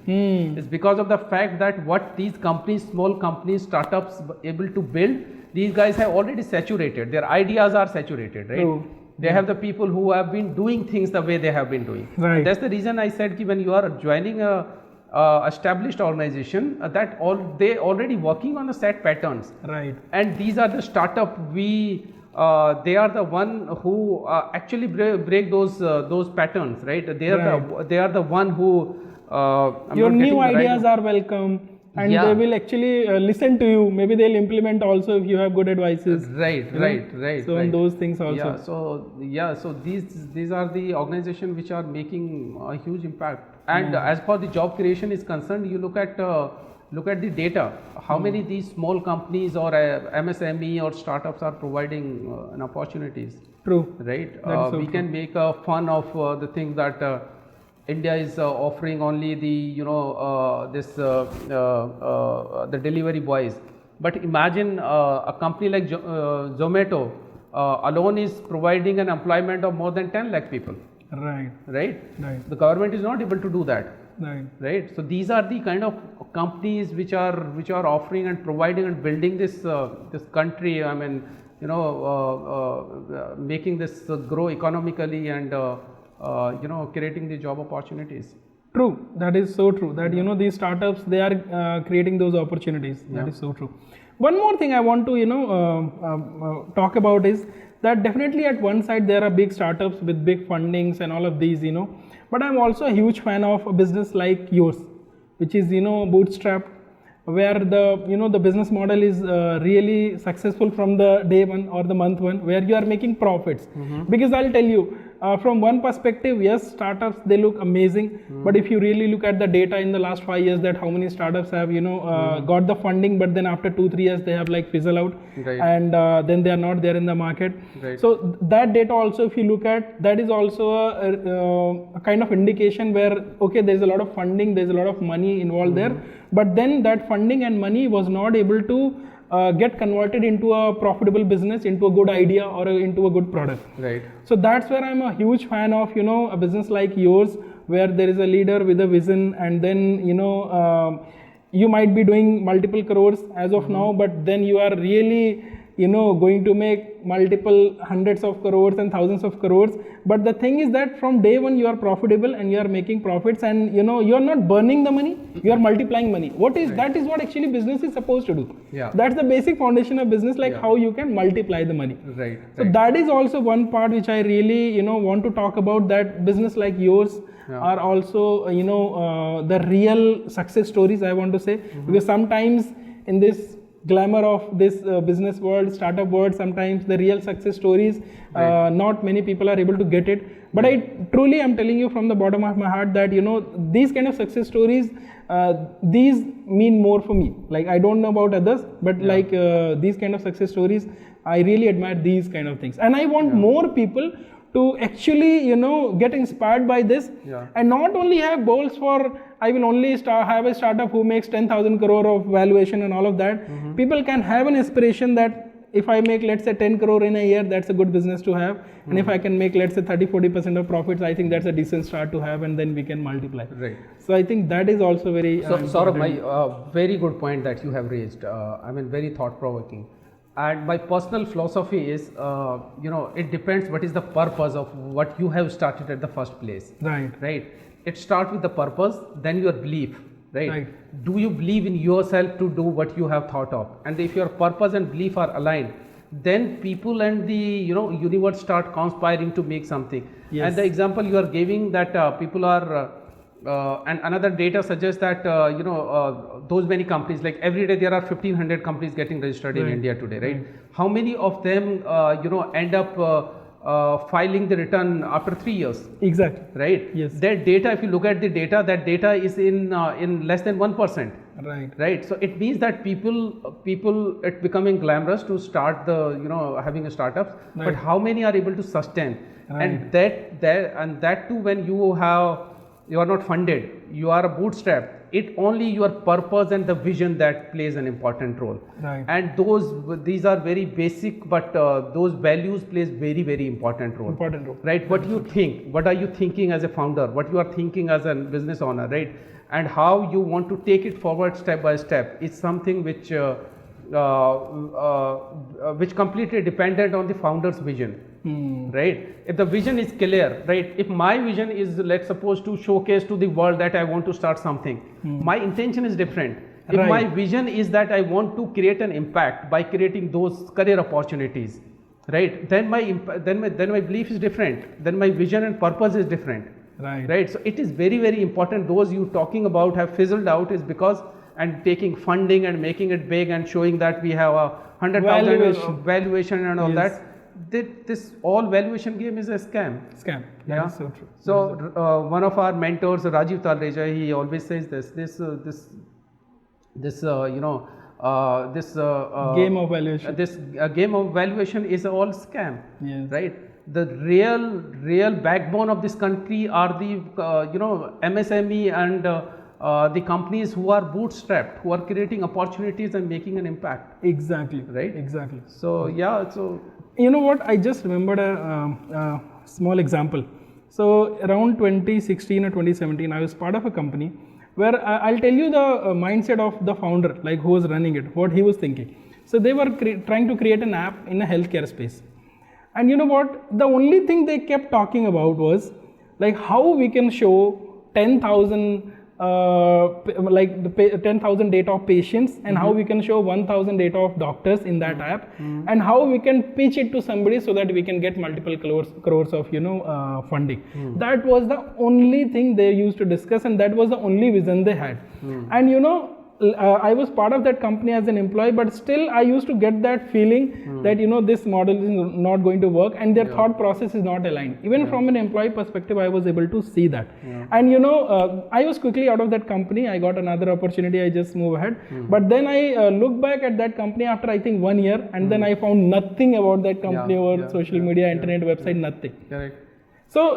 It's because of the fact that what these companies, small companies, startups able to build, these guys have already saturated. Their ideas are saturated, right? They have the people who have been doing things the way they have been doing. Right. That's the reason I said when you are joining a established organization, they already working on the set patterns. Right. And these are the startup they are the one who actually break those patterns, right? They are the one who your new ideas are welcome. And they will actually listen to you. Maybe they'll implement also if you have good advices. Right. So on those things also. So these are the organizations which are making a huge impact. And as far the job creation is concerned, you look at the data. How many these small companies or MSME or startups are providing opportunities? True. Right. We can make fun of the thing that. India is offering only the the delivery boys, but imagine a company like Zomato alone is providing an employment of more than 10 lakh people. Right. The government is not able to do that. Right. So these are the kind of companies which are offering and providing and building this country. I mean, making this grow economically and creating the job opportunities. True, that is so true. That these startups, they are creating those opportunities. That is so true. One more thing I want to talk about is that definitely at one side there are big startups with big fundings and all of these, but I'm also a huge fan of a business like yours, which is bootstrapped, where the business model is really successful from the day one or the month one, where you are making profits. Because I'll tell you, from one perspective, yes, startups, they look amazing, but if you really look at the data in the last 5 years, that how many startups have got the funding, but then after 2-3 years they have like fizzle out, and then they are not there in the market. So that data also, if you look at, that is also a kind of indication where okay, there's a lot of funding, there's a lot of money involved there, but then that funding and money was not able to get converted into a profitable business, into a good idea, or into a good product. Right. So that's where I'm a huge fan of a business like yours, where there is a leader with a vision, and then you might be doing multiple crores as of now, but then you are really going to make multiple hundreds of crores and thousands of crores. But the thing is that from day one you are profitable and you are making profits, and you are not burning the money, you are multiplying money. That is what actually business is supposed to do. That's the basic foundation of business, like how you can multiply the money. So that is also one part which I really want to talk about, that business like yours are also the real success stories, I want to say. Because sometimes in this glamour of this business world, startup world, sometimes the real success stories, not many people are able to get it. But I truly am telling you from the bottom of my heart that these kind of success stories, these mean more for me. Like, I don't know about others, but like these kind of success stories, I really admire these kind of things, and I want more people to actually get inspired by this, and not only have goals for I will only have a startup who makes 10,000 crore of valuation and all of that. People can have an aspiration that if I make, let's say, 10 crore in a year, that's a good business to have. And if I can make, let's say, 30-40% of profits, I think that's a decent start to have, and then we can multiply. So I think that is also very Saurabh, my very good point that you have raised. I mean, very thought-provoking. And my personal philosophy is, it depends what is the purpose of what you have started at the first place. Right. It starts with the purpose, then your belief. Right. Do you believe in yourself to do what you have thought of? And if your purpose and belief are aligned, then people and the universe start conspiring to make something. And the example you are giving, that people are and another data suggests that those many companies, like every day there are 1,500 companies getting registered in India today, right? How many of them end up filing the return after 3 years? Exactly. Right. Yes. That data, if you look at the data, that data is in less than 1%. Right. So it means that people it becoming glamorous to start the having a startups, but how many are able to sustain? And that too, when you are not funded, you are a bootstrap. It only your purpose and the vision that plays an important role. And these are very basic, but those values plays very, very important role. Right. What you think, what are you thinking as a founder, what you are thinking as a business owner, right? And how you want to take it forward step by step is something which which completely dependent on the founder's vision. Right? If the vision is clear, right? If my vision is, let's suppose, to showcase to the world that I want to start something, my intention is different. If my vision is that I want to create an impact by creating those career opportunities, right? Then my belief is different. Then my vision and purpose is different. Right. So it is very, very important. Those you talking about have fizzled out is because, and taking funding and making it big and showing that we have a 100,000 valuation and all that. This all valuation game is a scam. That is so true. So one of our mentors, Rajiv Talreja, he always says this game of valuation. This game of valuation is all scam. Yes. Right. The real backbone of this country are the MSME and the companies who are bootstrapped, who are creating opportunities and making an impact. Exactly. Right. Exactly. So yeah. So you know what? I just remembered a small example. So around 2016 or 2017, I was part of a company where I'll tell you the mindset of the founder, like who was running it, what he was thinking. So they were trying to create an app in a healthcare space. And you know what? The only thing they kept talking about was like how we can show 10,000 10,000 data of patients, and how we can show 1,000 data of doctors in that app, and how we can pitch it to somebody so that we can get multiple crores of funding. That was the only thing they used to discuss, and that was the only vision they had. And I was part of that company as an employee, but still I used to get that feeling that this model is not going to work, and their thought process is not aligned. Even from an employee perspective, I was able to see that. And I was quickly out of that company. I got another opportunity. I just moved ahead. But then I looked back at that company after I think 1 year, and then I found nothing about that company over social media, internet, website, nothing. Correct. So,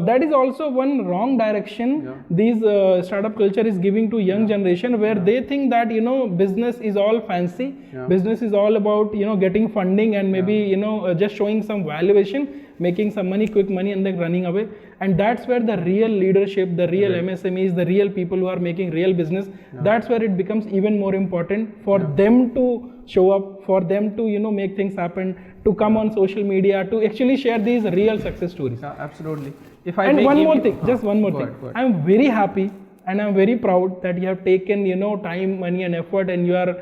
that is also one wrong direction these startup culture is giving to young generation, where they think that, business is all fancy. Business is all about, getting funding and maybe, just showing some valuation, making some money, quick money, and then running away. And that's where the real leadership, the real MSMEs, the real people who are making real business, that's where it becomes even more important for them to show up, for them to, make things happen, to come on social media, to actually share these real success stories. Absolutely. And one more thing, just one more thing. I'm very happy and I'm very proud that you have taken, time, money and effort, and you are,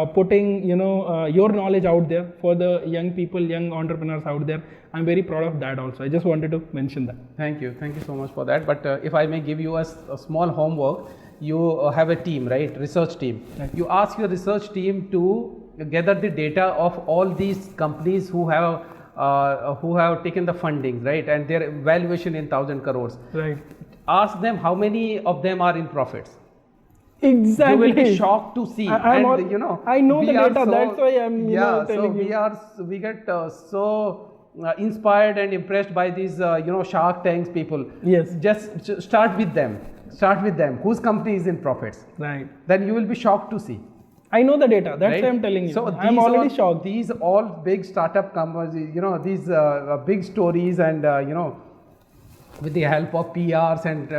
putting, your knowledge out there for the young people, young entrepreneurs out there. I'm very proud of that also. I just wanted to mention that. Thank you so much for that. But if I may give you a small homework, you have a team, right? Research team. You ask your research team to gather the data of all these companies who have taken the funding, right? And their valuation in 1,000 crores. Right. Ask them how many of them are in profits. Exactly. You will be shocked to see. I know the data. That's why I'm telling you. We get so inspired and impressed by these Shark Tanks people. Yes. Just start with them. Whose company is in profits? Right. Then you will be shocked to see. I know the data. That's why I'm telling you. So I'm already shocked. These all big startup companies, these big stories, and with the help of PRs and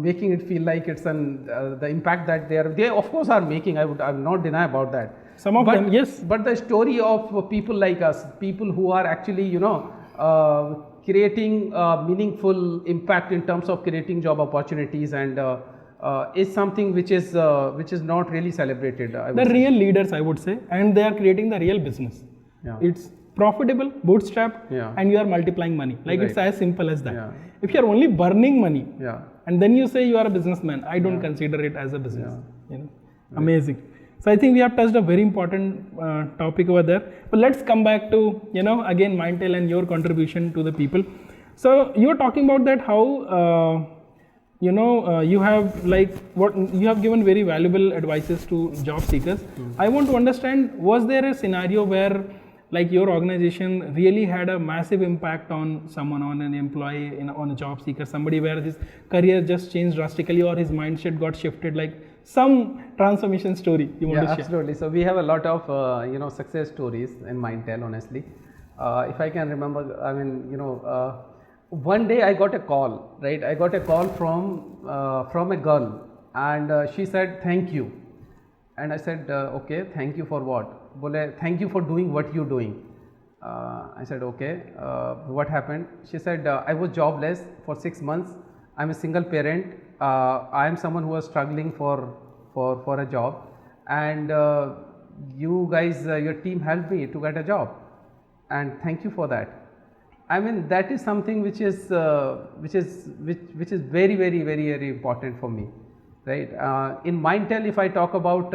making it feel like it's the impact that they of course are making. I will not deny about that. Some of them, yes. But the story of people like us, people who are actually creating meaningful impact in terms of creating job opportunities and is something which is not really celebrated. The real leaders, I would say, and they are creating the real business. It's profitable, bootstrap, and you are multiplying money. It's as simple as that. If you are only burning money, and then you say you are a businessman, I don't consider it as a business. Amazing. So I think we have touched a very important topic over there. But let's come back to again Mindtel and your contribution to the people. So you were talking about that how you have given very valuable advices to job seekers. I want to understand, was there a scenario where your organization really had a massive impact on someone, on an employee, on a job seeker, somebody where his career just changed drastically or his mindset got shifted, some transformation story you want to share? Absolutely. So we have a lot of success stories in Mindtel, honestly. If I can remember, one day I got a call, right? I got a call from a girl, and she said, "Thank you." And I said, okay, thank you for what? Bole, thank you for doing what you're doing. I said, okay, what happened? She said, I was jobless for 6 months. I'm a single parent. I am someone who was struggling for a job, and you guys, your team helped me to get a job, and thank you for that. I mean, that is something which is very, very, very, very important for me, right? In Mindtel, if I talk about,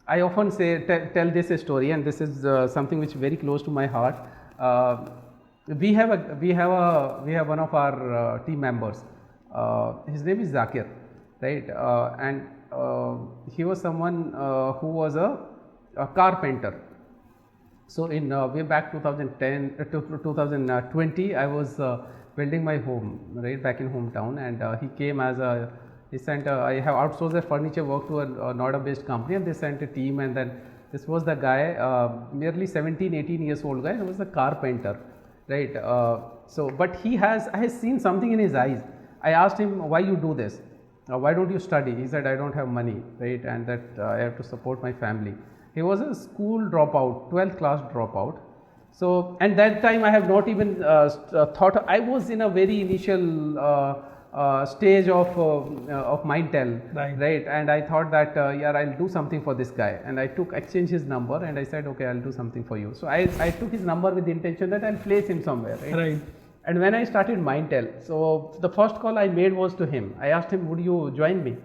I often say tell this story, and this is something which is very close to my heart. We have one of our team members. His name is Zakir, right? And he was someone who was a carpenter. So in way back 2010 to 2020, I was building my home right back in hometown, and he came as a he sent I have outsourced the furniture work to a Noida-based company, and they sent a team, and then this was the guy, nearly 17-18 years old guy, and was a carpenter, right? So, but I have seen something in his eyes. I asked him, why you do this? Why don't you study? He said, I don't have money, right? And that I have to support my family. He was a school dropout, 12th class dropout. So, and that time I have not even thought. I was in a very initial stage of Mindtel, right? And I thought that yeah, I'll do something for this guy. And I exchanged his number, and I said, okay, I'll do something for you. So I took his number with the intention that I'll place him somewhere, right? And when I started Mindtel, so the first call I made was to him. I asked him, would you join me?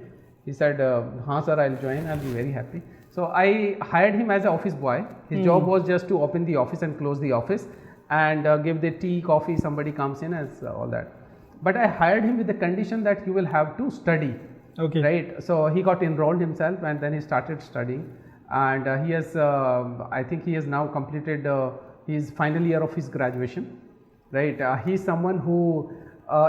He said, हाँ sir, I'll join. I'll be very happy. So I hired him as an office boy. His job was just to open the office and close the office, and give the tea, coffee, somebody comes in, as all that. But I hired him with the condition that he will have to study. Okay. Right. So he got enrolled himself, and then he started studying, and he has, I think he has now completed his final year of his graduation. Right. He's someone who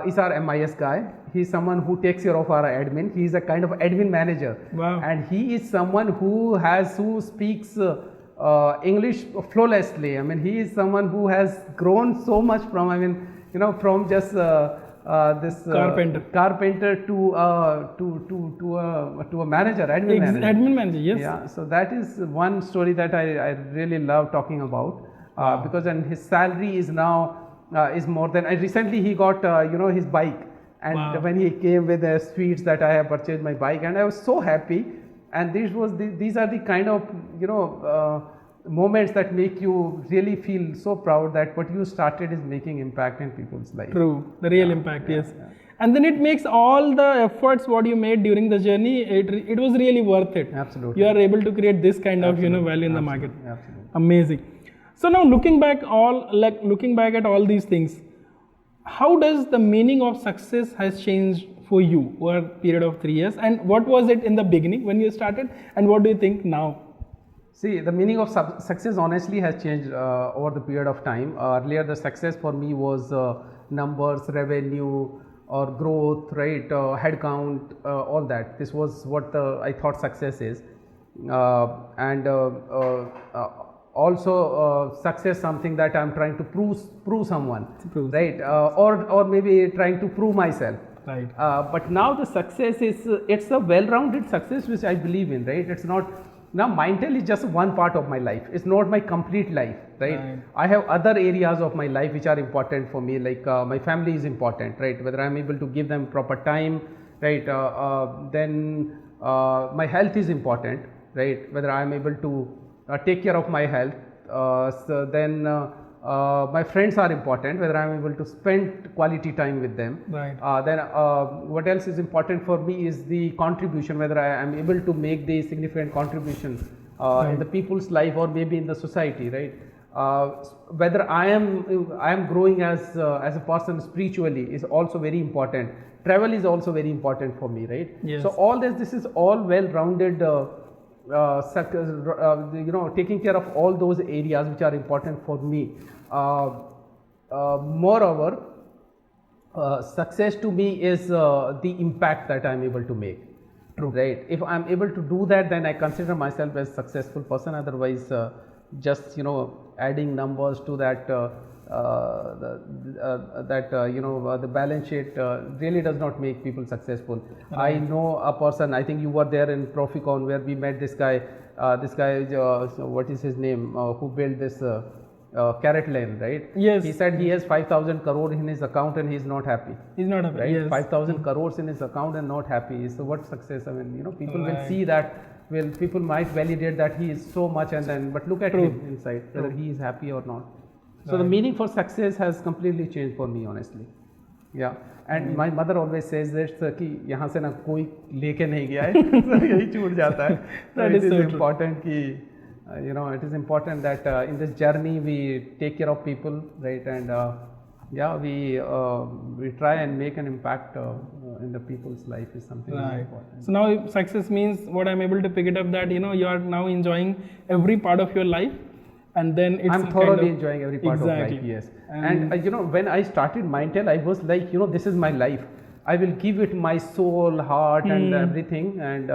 is our MIS guy. He's someone who takes care of our admin. He's a kind of admin manager. Wow. And he is someone who speaks English flawlessly. I mean, he is someone who has grown so much from, I mean, you know, from just this carpenter to a manager, admin manager. Admin manager, yes. Yeah. So that is one story that I really love talking about, because and his salary is now is more than. And recently he got you know, his bike, and when he came with the sweets that I have purchased my bike, and I was so happy. And these are the kind of, you know, moments that make you really feel so proud that what you started is making impact in people's life. True, the real impact, yes. Yeah. And then it makes all the efforts what you made during the journey, it was really worth it. Absolutely. You are able to create this kind of, you know, value in the market. Absolutely. Amazing. So now looking back at all these things, how does the meaning of success has changed for you over a period of 3 years, and what was it in the beginning when you started, and what do you think now? See, the meaning of success honestly has changed over the period of time. Earlier, the success for me was numbers, revenue, or growth, right? Headcount, all that. This was what I thought success is, and also success something that I'm trying to prove someone, right? Or maybe trying to prove myself. Right. But now the success is, it's a well-rounded success which I believe in, right? It's not, now Mindtel is just one part of my life. It's not my complete life, right? I have other areas of my life which are important for me, like my family is important, right? Whether I'm able to give them proper time, right? Then my health is important, right? Whether I'm able to take care of my health. So then my friends are important, whether I am able to spend quality time with them. Right. Then what else is important for me is the contribution, whether I am able to make the significant contribution in the people's life or maybe in the society, right? Whether I am growing as a person spiritually is also very important. Travel is also very important for me, right? Yes. So all this is all well-rounded. You know, taking care of all those areas which are important for me. Moreover, success to me is the impact that I am able to make. True. Right. If I am able to do that, then I consider myself as a successful person. Otherwise, just, you know, adding numbers to that the balance sheet really does not make people successful. I know a person, I think you were there in Proficon where we met this guy, so what is his name, who built this Carrot Lane, right? Yes. He said he has 5,000 crore in his account and he's not happy. He's not happy, right? yes. 5,000 crores in his account and not happy. So what success? I mean, people will see that. Well, people might validate that he is so much, and then, but look at him inside, whether he is happy or not. So the meaning for success has completely changed for me, honestly. Yeah. And my mother always says this कि यहाँ से ना कोई लेके नहीं गया है, यही छूट जाता है. So it is important कि it is important that in this journey we take care of people, right? And we try and make an impact in the people's life is something very important. So now success means, what I'm able to pick it up, that you are now enjoying every part of your life, and then it's I'm thoroughly enjoying every part of life. Yes. And when I started Mindtel, I was like, this is my life. I will give it my soul, heart, and everything, and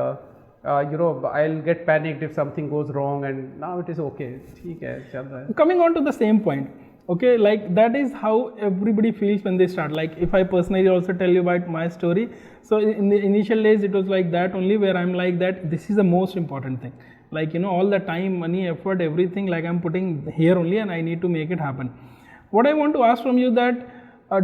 I'll get panicked if something goes wrong, and now it is okay. ठीक है, चल रहा है. Coming on to the same point, okay, like that is how everybody feels when they start. Like if I personally also tell you about my story, so in the initial days it was like that only, where I'm like that this is the most important thing. Like all the time, money, effort, everything, like I'm putting here only, and I need to make it happen. What I want to ask from you that,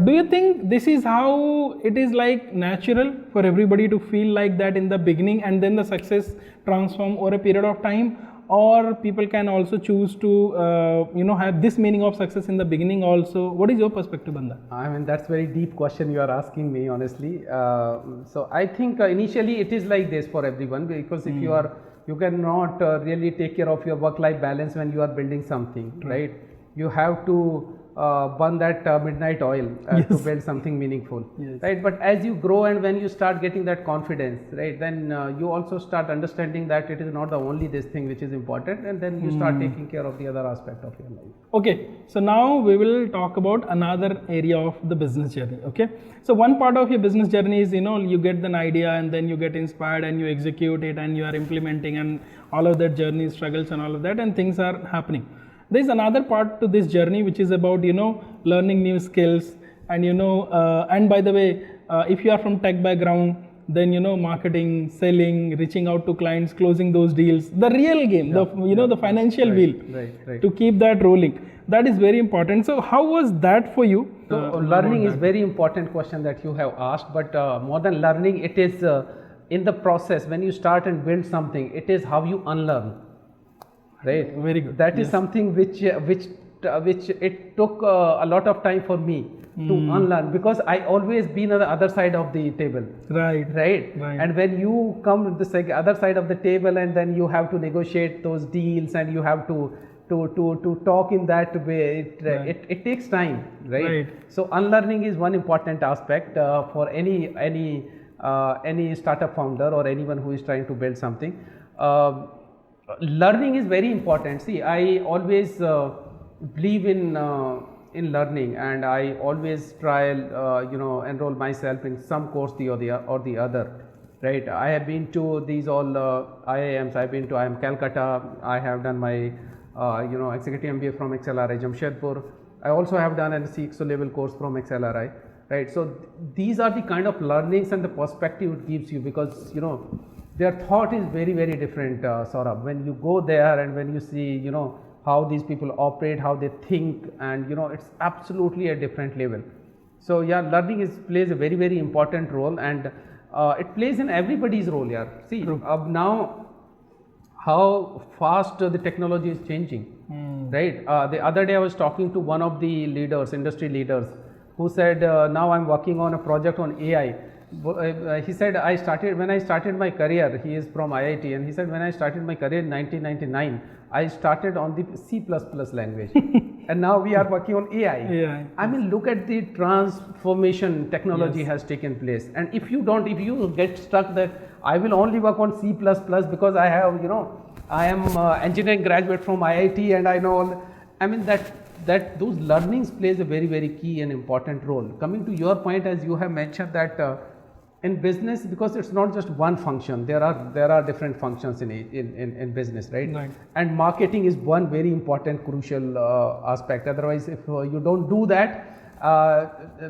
do you think this is how it is like natural for everybody to feel like that in the beginning, and then the success transform over a period of time? Or people can also choose to have this meaning of success in the beginning also? What is your perspective on that? I mean, that's very deep question you are asking me, honestly. So I think initially it is like this for everyone, because if you cannot really take care of your work-life balance when you are building something, right? You have to burn that midnight oil to build something meaningful, right? But as you grow and when you start getting that confidence, right, then you also start understanding that it is not the only this thing which is important, and then you start taking care of the other aspect of your life. Okay, so now we will talk about another area of the business journey. Okay, so one part of your business journey is you get an idea, and then you get inspired and you execute it, and you are implementing, and all of that journey, struggles and all of that, and things are happening. There is another part to this journey which is about learning new skills, and and by the way, if you are from tech background, then marketing, selling, reaching out to clients, closing those deals, the real game, the financial wheel, to keep that rolling, that is very important. So how was that for you? So learning is very important question that you have asked, but more than learning, it is in the process when you start and build something, it is how you unlearn. Right, very good. That is something which it took a lot of time for me to unlearn, because I always been on the other side of the table. Right. And when you come to the other side of the table, and then you have to negotiate those deals, and you have to talk in that way, it takes time, right? So unlearning is one important aspect for any startup founder or anyone who is trying to build something. Learning is very important. See, I always believe in learning, and I always try enroll myself in some course or the other. Right. I have been to these all IIMs. I am Calcutta. I have done my executive MBA from XLRI Jamshedpur. I also have done a CXO level course from XLRI. Right. So these are the kind of learnings and the perspective it gives you, because their thought is very, very different, Saurabh. When you go there and when you see, how these people operate, how they think, and it's absolutely a different level. So yeah, learning plays a very, very important role, and it plays in everybody's role. Yeah. See, now how fast the technology is changing, right? The other day I was talking to one of the leaders, industry leaders, who said, now I'm working on a project on AI. He said, when I started my career, he is from IIT, and he said, when I started my career in 1999, I started on the C++ language, and now we are working on AI. I mean, look at the transformation technology has taken place. And if you get stuck that I will only work on C++ because I have, I am engineering graduate from IIT, and I know I mean that those learnings plays a very, very key and important role. Coming to your point, as you have mentioned that in business, because it's not just one function, there are different functions in business, right? And marketing is one very important crucial aspect. Otherwise, if you don't do that,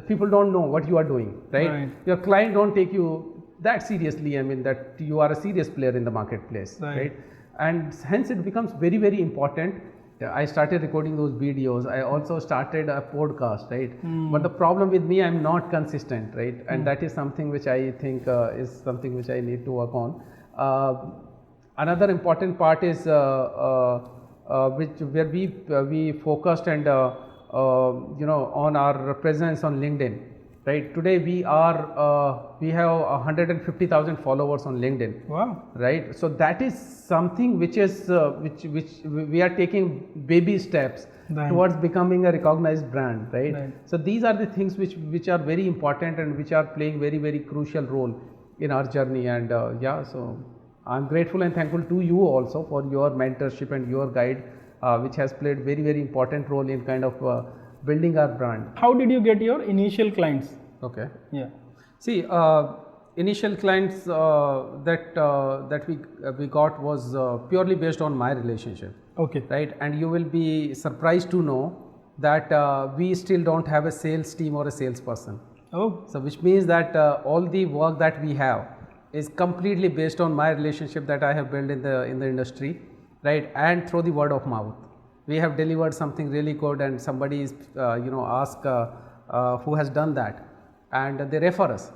people don't know what you are doing, right? Your client don't take you that seriously. I mean, that you are a serious player in the marketplace, right? And hence it becomes very, very important. I started recording those videos. I also started a podcast, right? But the problem with me, I'm not consistent, right? And that is something which I think is something which I need to work on. Another important part is where we focused and on our presence on LinkedIn, right? Today we have 150,000 followers on LinkedIn. Wow! Right. So that is something which is which we are taking baby steps towards becoming a recognized brand, right? So these are the things which are very important and which are playing very, very crucial role in our journey. And so I'm grateful and thankful to you also for your mentorship and your guide, which has played very, very important role in kind of building our brand. How did you get your initial clients? Okay. Yeah. See, initial clients that we got was purely based on my relationship. Okay. Right, and you will be surprised to know that we still don't have a sales team or a salesperson. Oh. So which means that all the work that we have is completely based on my relationship that I have built in the industry, right, and through the word of mouth. We have delivered something really good, and somebody is ask who has done that, and they refer us.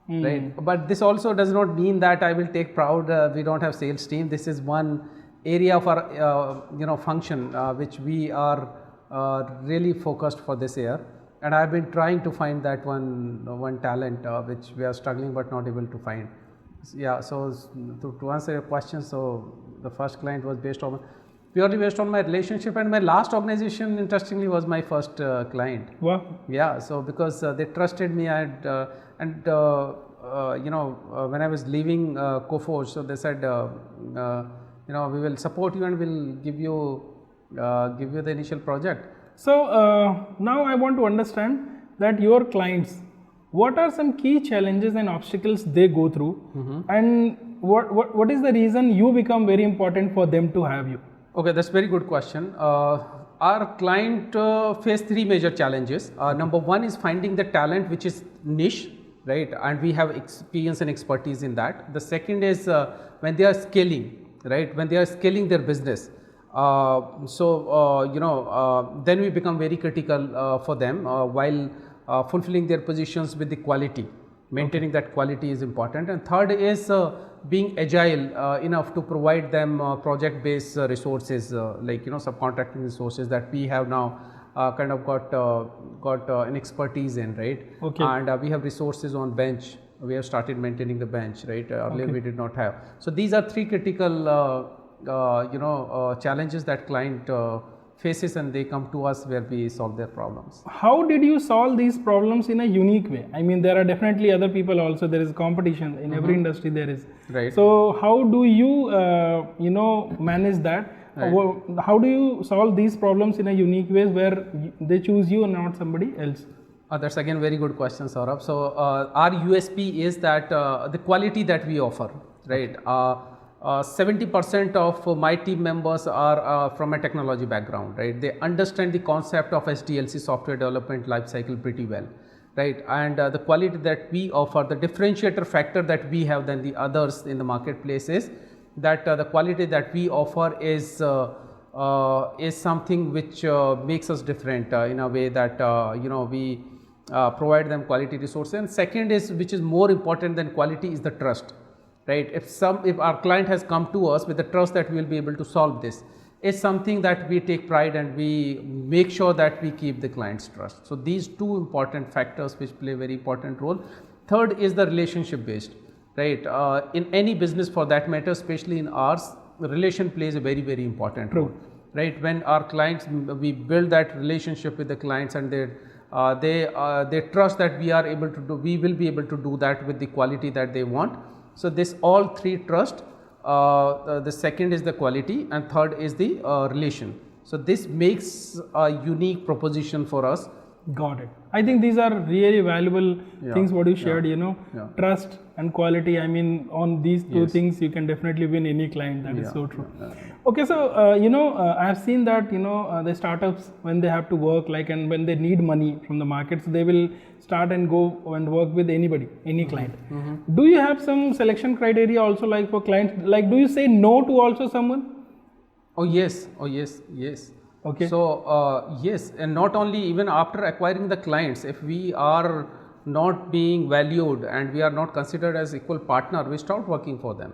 Right, but this also does not mean that I will take proud we don't have sales team. This is one area of our function which we are really focused for this year, and I have been trying to find that one talent which we are struggling but not able to find. Yeah, so to answer your question, so the first client was purely based on my relationship, and my last organization, interestingly, was my first client. Wow. Yeah, so because they trusted me, when I was leaving Coforge, so they said, we will support you and we'll give you the initial project. So now I want to understand that your clients, what are some key challenges and obstacles they go through, and what is the reason you become very important for them to have you? Okay, that's a very good question. Our client face three major challenges. Number one is finding the talent which is niche, right, and we have experience and expertise in that. The second is when they are scaling, right, when they are scaling their business. Then we become very critical for them while fulfilling their positions with the quality. Maintaining that quality is important. And third is being agile enough to provide them project-based resources, like subcontracting resources that we have now kind of got an expertise in, right? Okay. And we have resources on bench. We have started maintaining the bench, right? Earlier we did not have. So these are three critical challenges that client faces, and they come to us where we solve their problems. How did you solve these problems in a unique way? I mean, there are definitely other people also. There is competition in every industry. There is. Right. So how do you manage that? Right. How do you solve these problems in a unique way where they choose you and not somebody else? That's again very good question, Saurabh. So our USP is that the quality that we offer, right? 70% of my team members are from a technology background, right? They understand the concept of SDLC, software development lifecycle, pretty well, right? And the quality that we offer, the differentiator factor that we have than the others in the marketplace is that the quality that we offer is something which makes us different in a way that we provide them quality resources. And second is, which is more important than quality, is the trust. Right? If our client has come to us with the trust that we will be able to solve this, is something that we take pride, and we make sure that we keep the client's trust. So these two important factors which play a very important role. Third is the relationship based, right? In any business for that matter, especially in ours, relation plays a very, very important role, right? When our clients, we build that relationship with the clients, and they trust that we will be able to do that with the quality that they want. So this all three trust, the second is the quality, and third is the relation. So this makes a unique proposition for us Got it. I think these are really valuable things what you shared, trust and quality. I mean, on these two things, you can definitely win any client. That is so true. Okay, so, I have seen that, the startups, when they have to work, and when they need money from the markets, they will start and go and work with anybody, any client. Do you have some selection criteria also, like for clients? Like, do you say no to also someone? Oh yes. Okay. So yes, and not only even after acquiring the clients, if we are not being valued and we are not considered as equal partner, we stop working for them.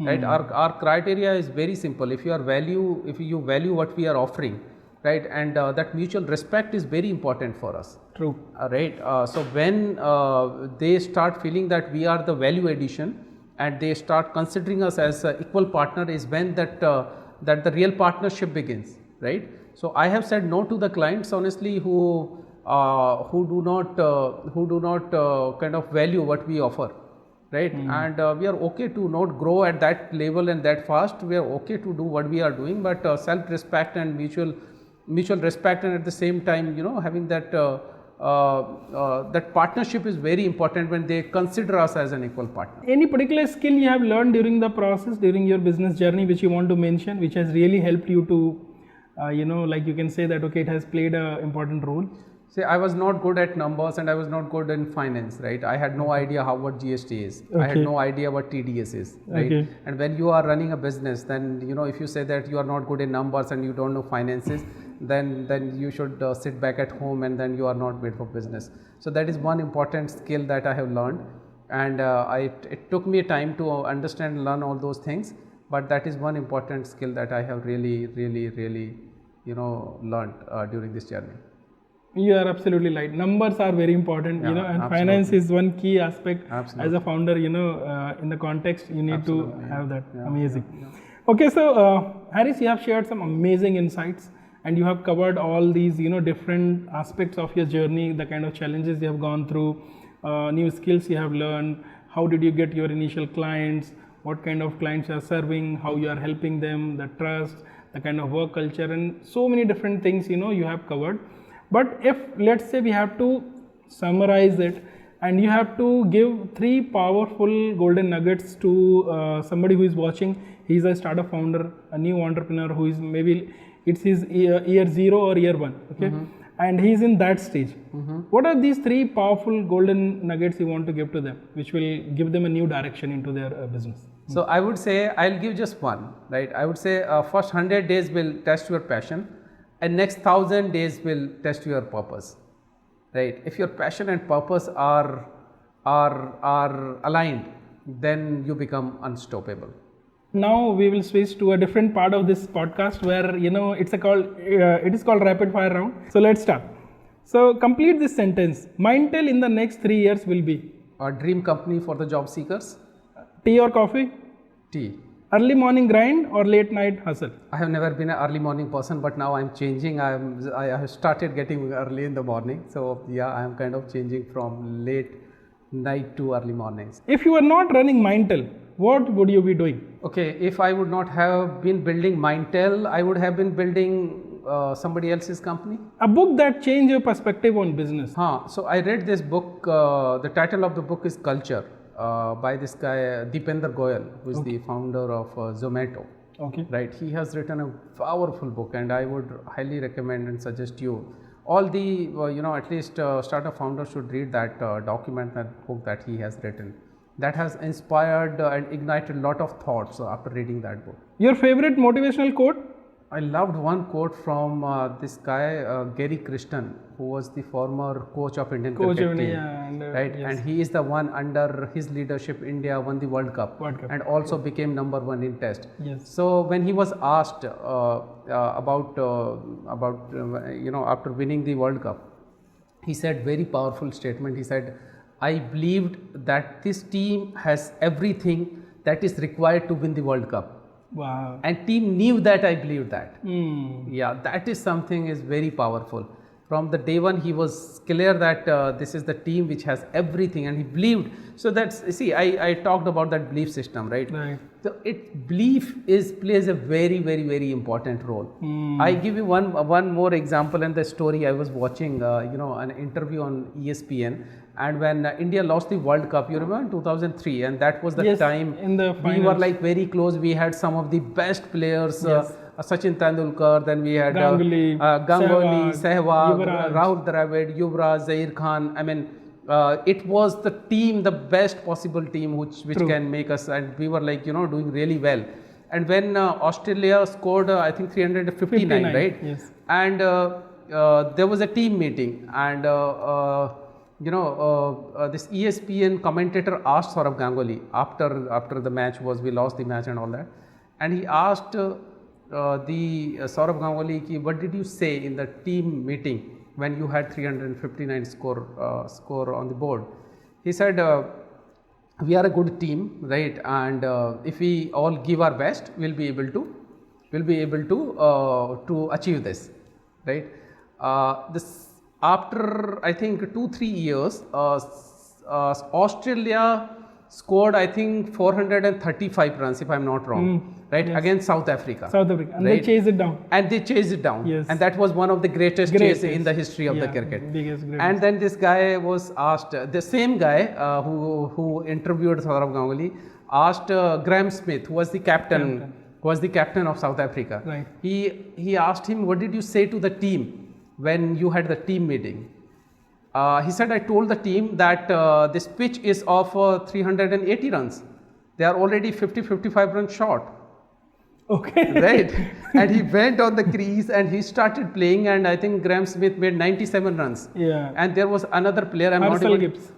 Right? Our criteria is very simple. If you value what we are offering, right, and that mutual respect is very important for us. True. Right. So when they start feeling that we are the value addition and they start considering us as an equal partner, is when that the real partnership begins. Right. So I have said no to the clients honestly who do not kind of value what we offer. Right. And we are okay to not grow at that level and that fast. We are okay to do what we are doing, but self-respect and mutual respect, and at the same time, having that that partnership is very important when they consider us as an equal partner. Any particular skill you have learned during the process, during your business journey, which you want to mention, which has really helped you to, like you can say that, okay, it has played an important role? See, I was not good at numbers and I was not good in finance, right? I had no idea what GST is. I had no idea what TDS is, right? And when you are running a business, then, if you say that you are not good in numbers and you don't know finances, then you should sit back at home and then you are not made for business. So that is one important skill that I have learned, and it took me time to understand and learn all those things, but that is one important skill that I have really learned during this journey. You are absolutely right. Numbers are very important, and absolutely. Finance is one key aspect. Absolutely. As a founder, in the context, you need to have that. Amazing. Okay, so Harris, you have shared some amazing insights, and you have covered all these, different aspects of your journey, the kind of challenges you have gone through, new skills you have learned, how did you get your initial clients, what kind of clients you are serving, how you are helping them, the trust, the kind of work culture, and so many different things, you have covered. But if, let's say, we have to summarize it and you have to give 3 powerful golden nuggets to somebody who is watching, he's a startup founder, a new entrepreneur who is maybe it's his year 0 or year 1, okay, and he's in that stage. What are these 3 powerful golden nuggets you want to give to them, which will give them a new direction into their business? So I would say, I'll give just one, right? I would say first 100 days will test your passion, and next 1000 days will test your purpose, right? If your passion and purpose are aligned, then you become unstoppable. Now we will switch to a different part of this podcast where, it is called rapid fire round. So let's start. So complete this sentence. Mindtel in the next 3 years will be a dream company for the job seekers. Tea or coffee? Tea. Early morning grind or late night hustle? I have never been an early morning person, but now I'm changing. I have started getting early in the morning. So yeah, I am kind of changing from late night to early mornings. If you were not running Mindtel, what would you be doing? Okay, if I would not have been building Mindtel, I would have been building somebody else's company. A book that changed your perspective on business. So I read this book. The title of the book is Culture. By this guy Deepinder Goyal, who is the founder of Zomato. Okay. Right. He has written a powerful book, and I would highly recommend and suggest you all the at least startup founders should read that document, that book that he has written. That has inspired and ignited a lot of thoughts after reading that book. Your favorite motivational quote? I loved one quote from this guy Gary Krishnan, who was the former coach of Indian cricket team, right? Yes. And he is the one, under his leadership, India won the World Cup and also became number 1 in Test. Yes. So when he was asked about after winning the World Cup, he said very powerful statement. He said, "I believed that this team has everything that is required to win the World Cup." Wow. And team knew that I believed that. Yeah, that is something is very powerful. From the day one, he was clear that this is the team which has everything, and he believed. So that's, see, I talked about that belief system, right? Right. So belief plays a very, very, very important role. I give you one more example and the story. I was watching, an interview on ESPN, and when India lost the World Cup, you remember in 2003, and that was the Yes, time in the we were finals. like very close. We had some of the best players. Yes. Sachin Tendulkar, then we had Ganguly, Sehwag, Yuvraj. Rahul Dravid, Yuvraj, Zair Khan. I mean, it was the team, the best possible team which True. can make us, and we were like, doing really well. And when Australia scored, I think 359, 59, right? yes. And there was a team meeting, and this ESPN commentator asked Saurav Ganguly after the match we lost the match and all that, and he asked the Saurav Ganguly ki, what did you say in the team meeting when you had 359 score on the board? He said, we are a good team, right? And if we all give our best, we'll be able to achieve this, right? After I think 2-3 years, Australia scored I think 435 runs, if I'm not wrong, right? Yes. Against South Africa. And right? they chased it down. And they chased it down. Yes. And that was one of the greatest chases in the history of the cricket. Biggest, and then this guy was asked, the same guy who interviewed Saurav Ganguly, asked Graham Smith, who was the captain of South Africa. Right. He asked him, what did you say to the team when you had the team meeting? He said, I told the team that this pitch is of 380 runs. They are already 50-55 runs short. Okay. Right. And he went on the crease and he started playing, and I think Graham Smith made 97 runs. Yeah. And there was another player,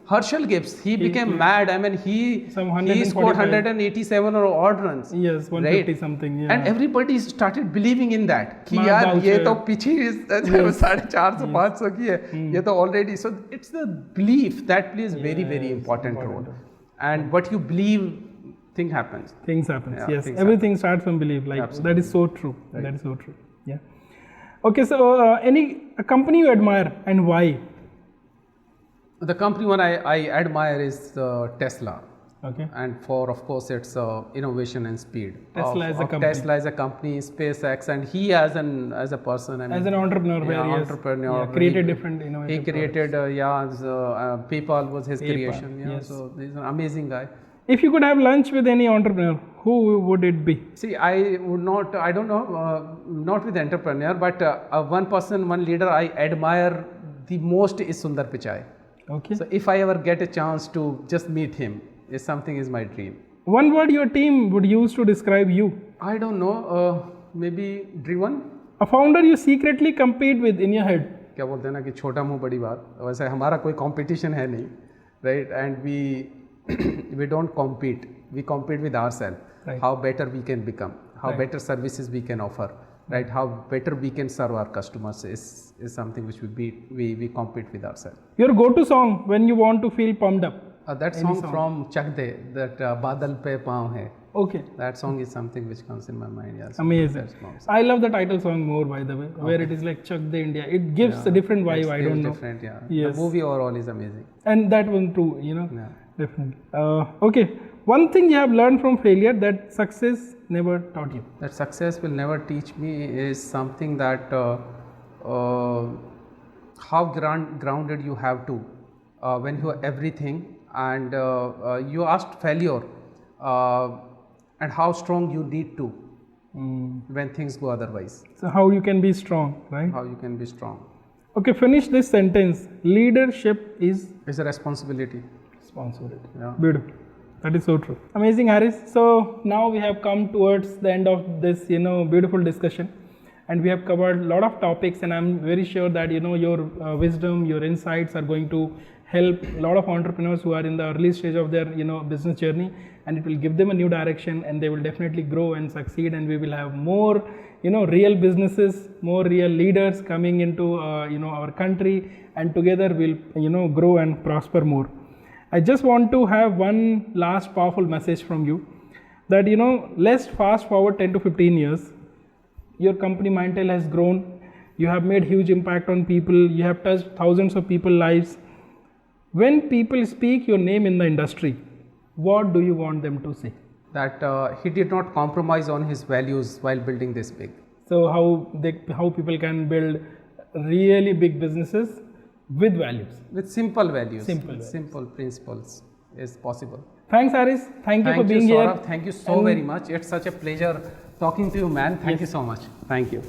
Herschel Gibbs. He became mad. I mean, he scored 187 or odd runs. Yes, 150 something. Yeah. And everybody started believing in that. कि यार ये तो पीछे 450-500 की है. ये तो already. So it's the belief that plays very, very important role. And what you believe, things happen. Yeah, yes. Everything starts from belief. Like Absolutely. that is so true. Right. That is so true. Yeah. Okay. So a company you admire and why? The company one I admire is Tesla. Okay. And of course, it's innovation and speed. Tesla is a company. Tesla is a company, SpaceX, and he as a person. I mean, as an entrepreneur, created different innovative. He created, PayPal was his creation. Yeah, yes. So he's an amazing guy. If you could have lunch with any entrepreneur, who would it be? See, I would not. I don't know. Not with entrepreneur, but one leader I admire the most is Sundar Pichai. Okay. So if I ever get a chance to just meet him, is my dream. One word your team would use to describe you. I don't know. Maybe driven. A founder you secretly compete with in your head. क्या बोलते हैं ना कि छोटा मुंह बड़ी बात. वैसे हमारा कोई competition है नहीं, right? And we don't compete. We compete with ourselves. Right. How better we can become. How better services we can offer. Right? How better we can serve our customers is something which we compete with ourselves. Your go-to song when you want to feel pumped up. That song from Chak De, that Badal Pe Paav Hai. Okay. That song is something which comes in my mind. Yes. Amazing. I love the title song more, by the way, where it is like Chak De India. It gives a different vibe. I don't know. Different, yeah. Yes. The movie overall is amazing. And that one too, Yeah. Definitely. Okay. One thing you have learned from failure that success never taught you. That success will never teach me is something that how grounded you have to when you are everything, and you asked failure, and how strong you need to when things go otherwise. So how you can be strong, right? How you can be strong. Okay, finish this sentence. Leadership is It's a responsibility. responsibility. Yeah. Beautiful. That is so true. Amazing, Harris. So now we have come towards the end of this, beautiful discussion, and we have covered a lot of topics. And I'm very sure that your wisdom, your insights are going to help a lot of entrepreneurs who are in the early stage of their business journey, and it will give them a new direction, and they will definitely grow and succeed. And we will have more real businesses, more real leaders coming into our country, and together we'll grow and prosper more. I just want to have one last powerful message from you that let's fast forward 10 to 15 years. Your company Mindtel has grown, you have made huge impact on people, you have touched thousands of people's lives. When people speak your name in the industry, what do you want them to say? That he did not compromise on his values while building this big. So how people can build really big businesses with values. With simple values, Simple values. simple principles is possible. Thanks, Haris. Thank you for being here. Saurabh. Thank you so very much. It's such a pleasure talking to you, man. Thank you so much. Thank you.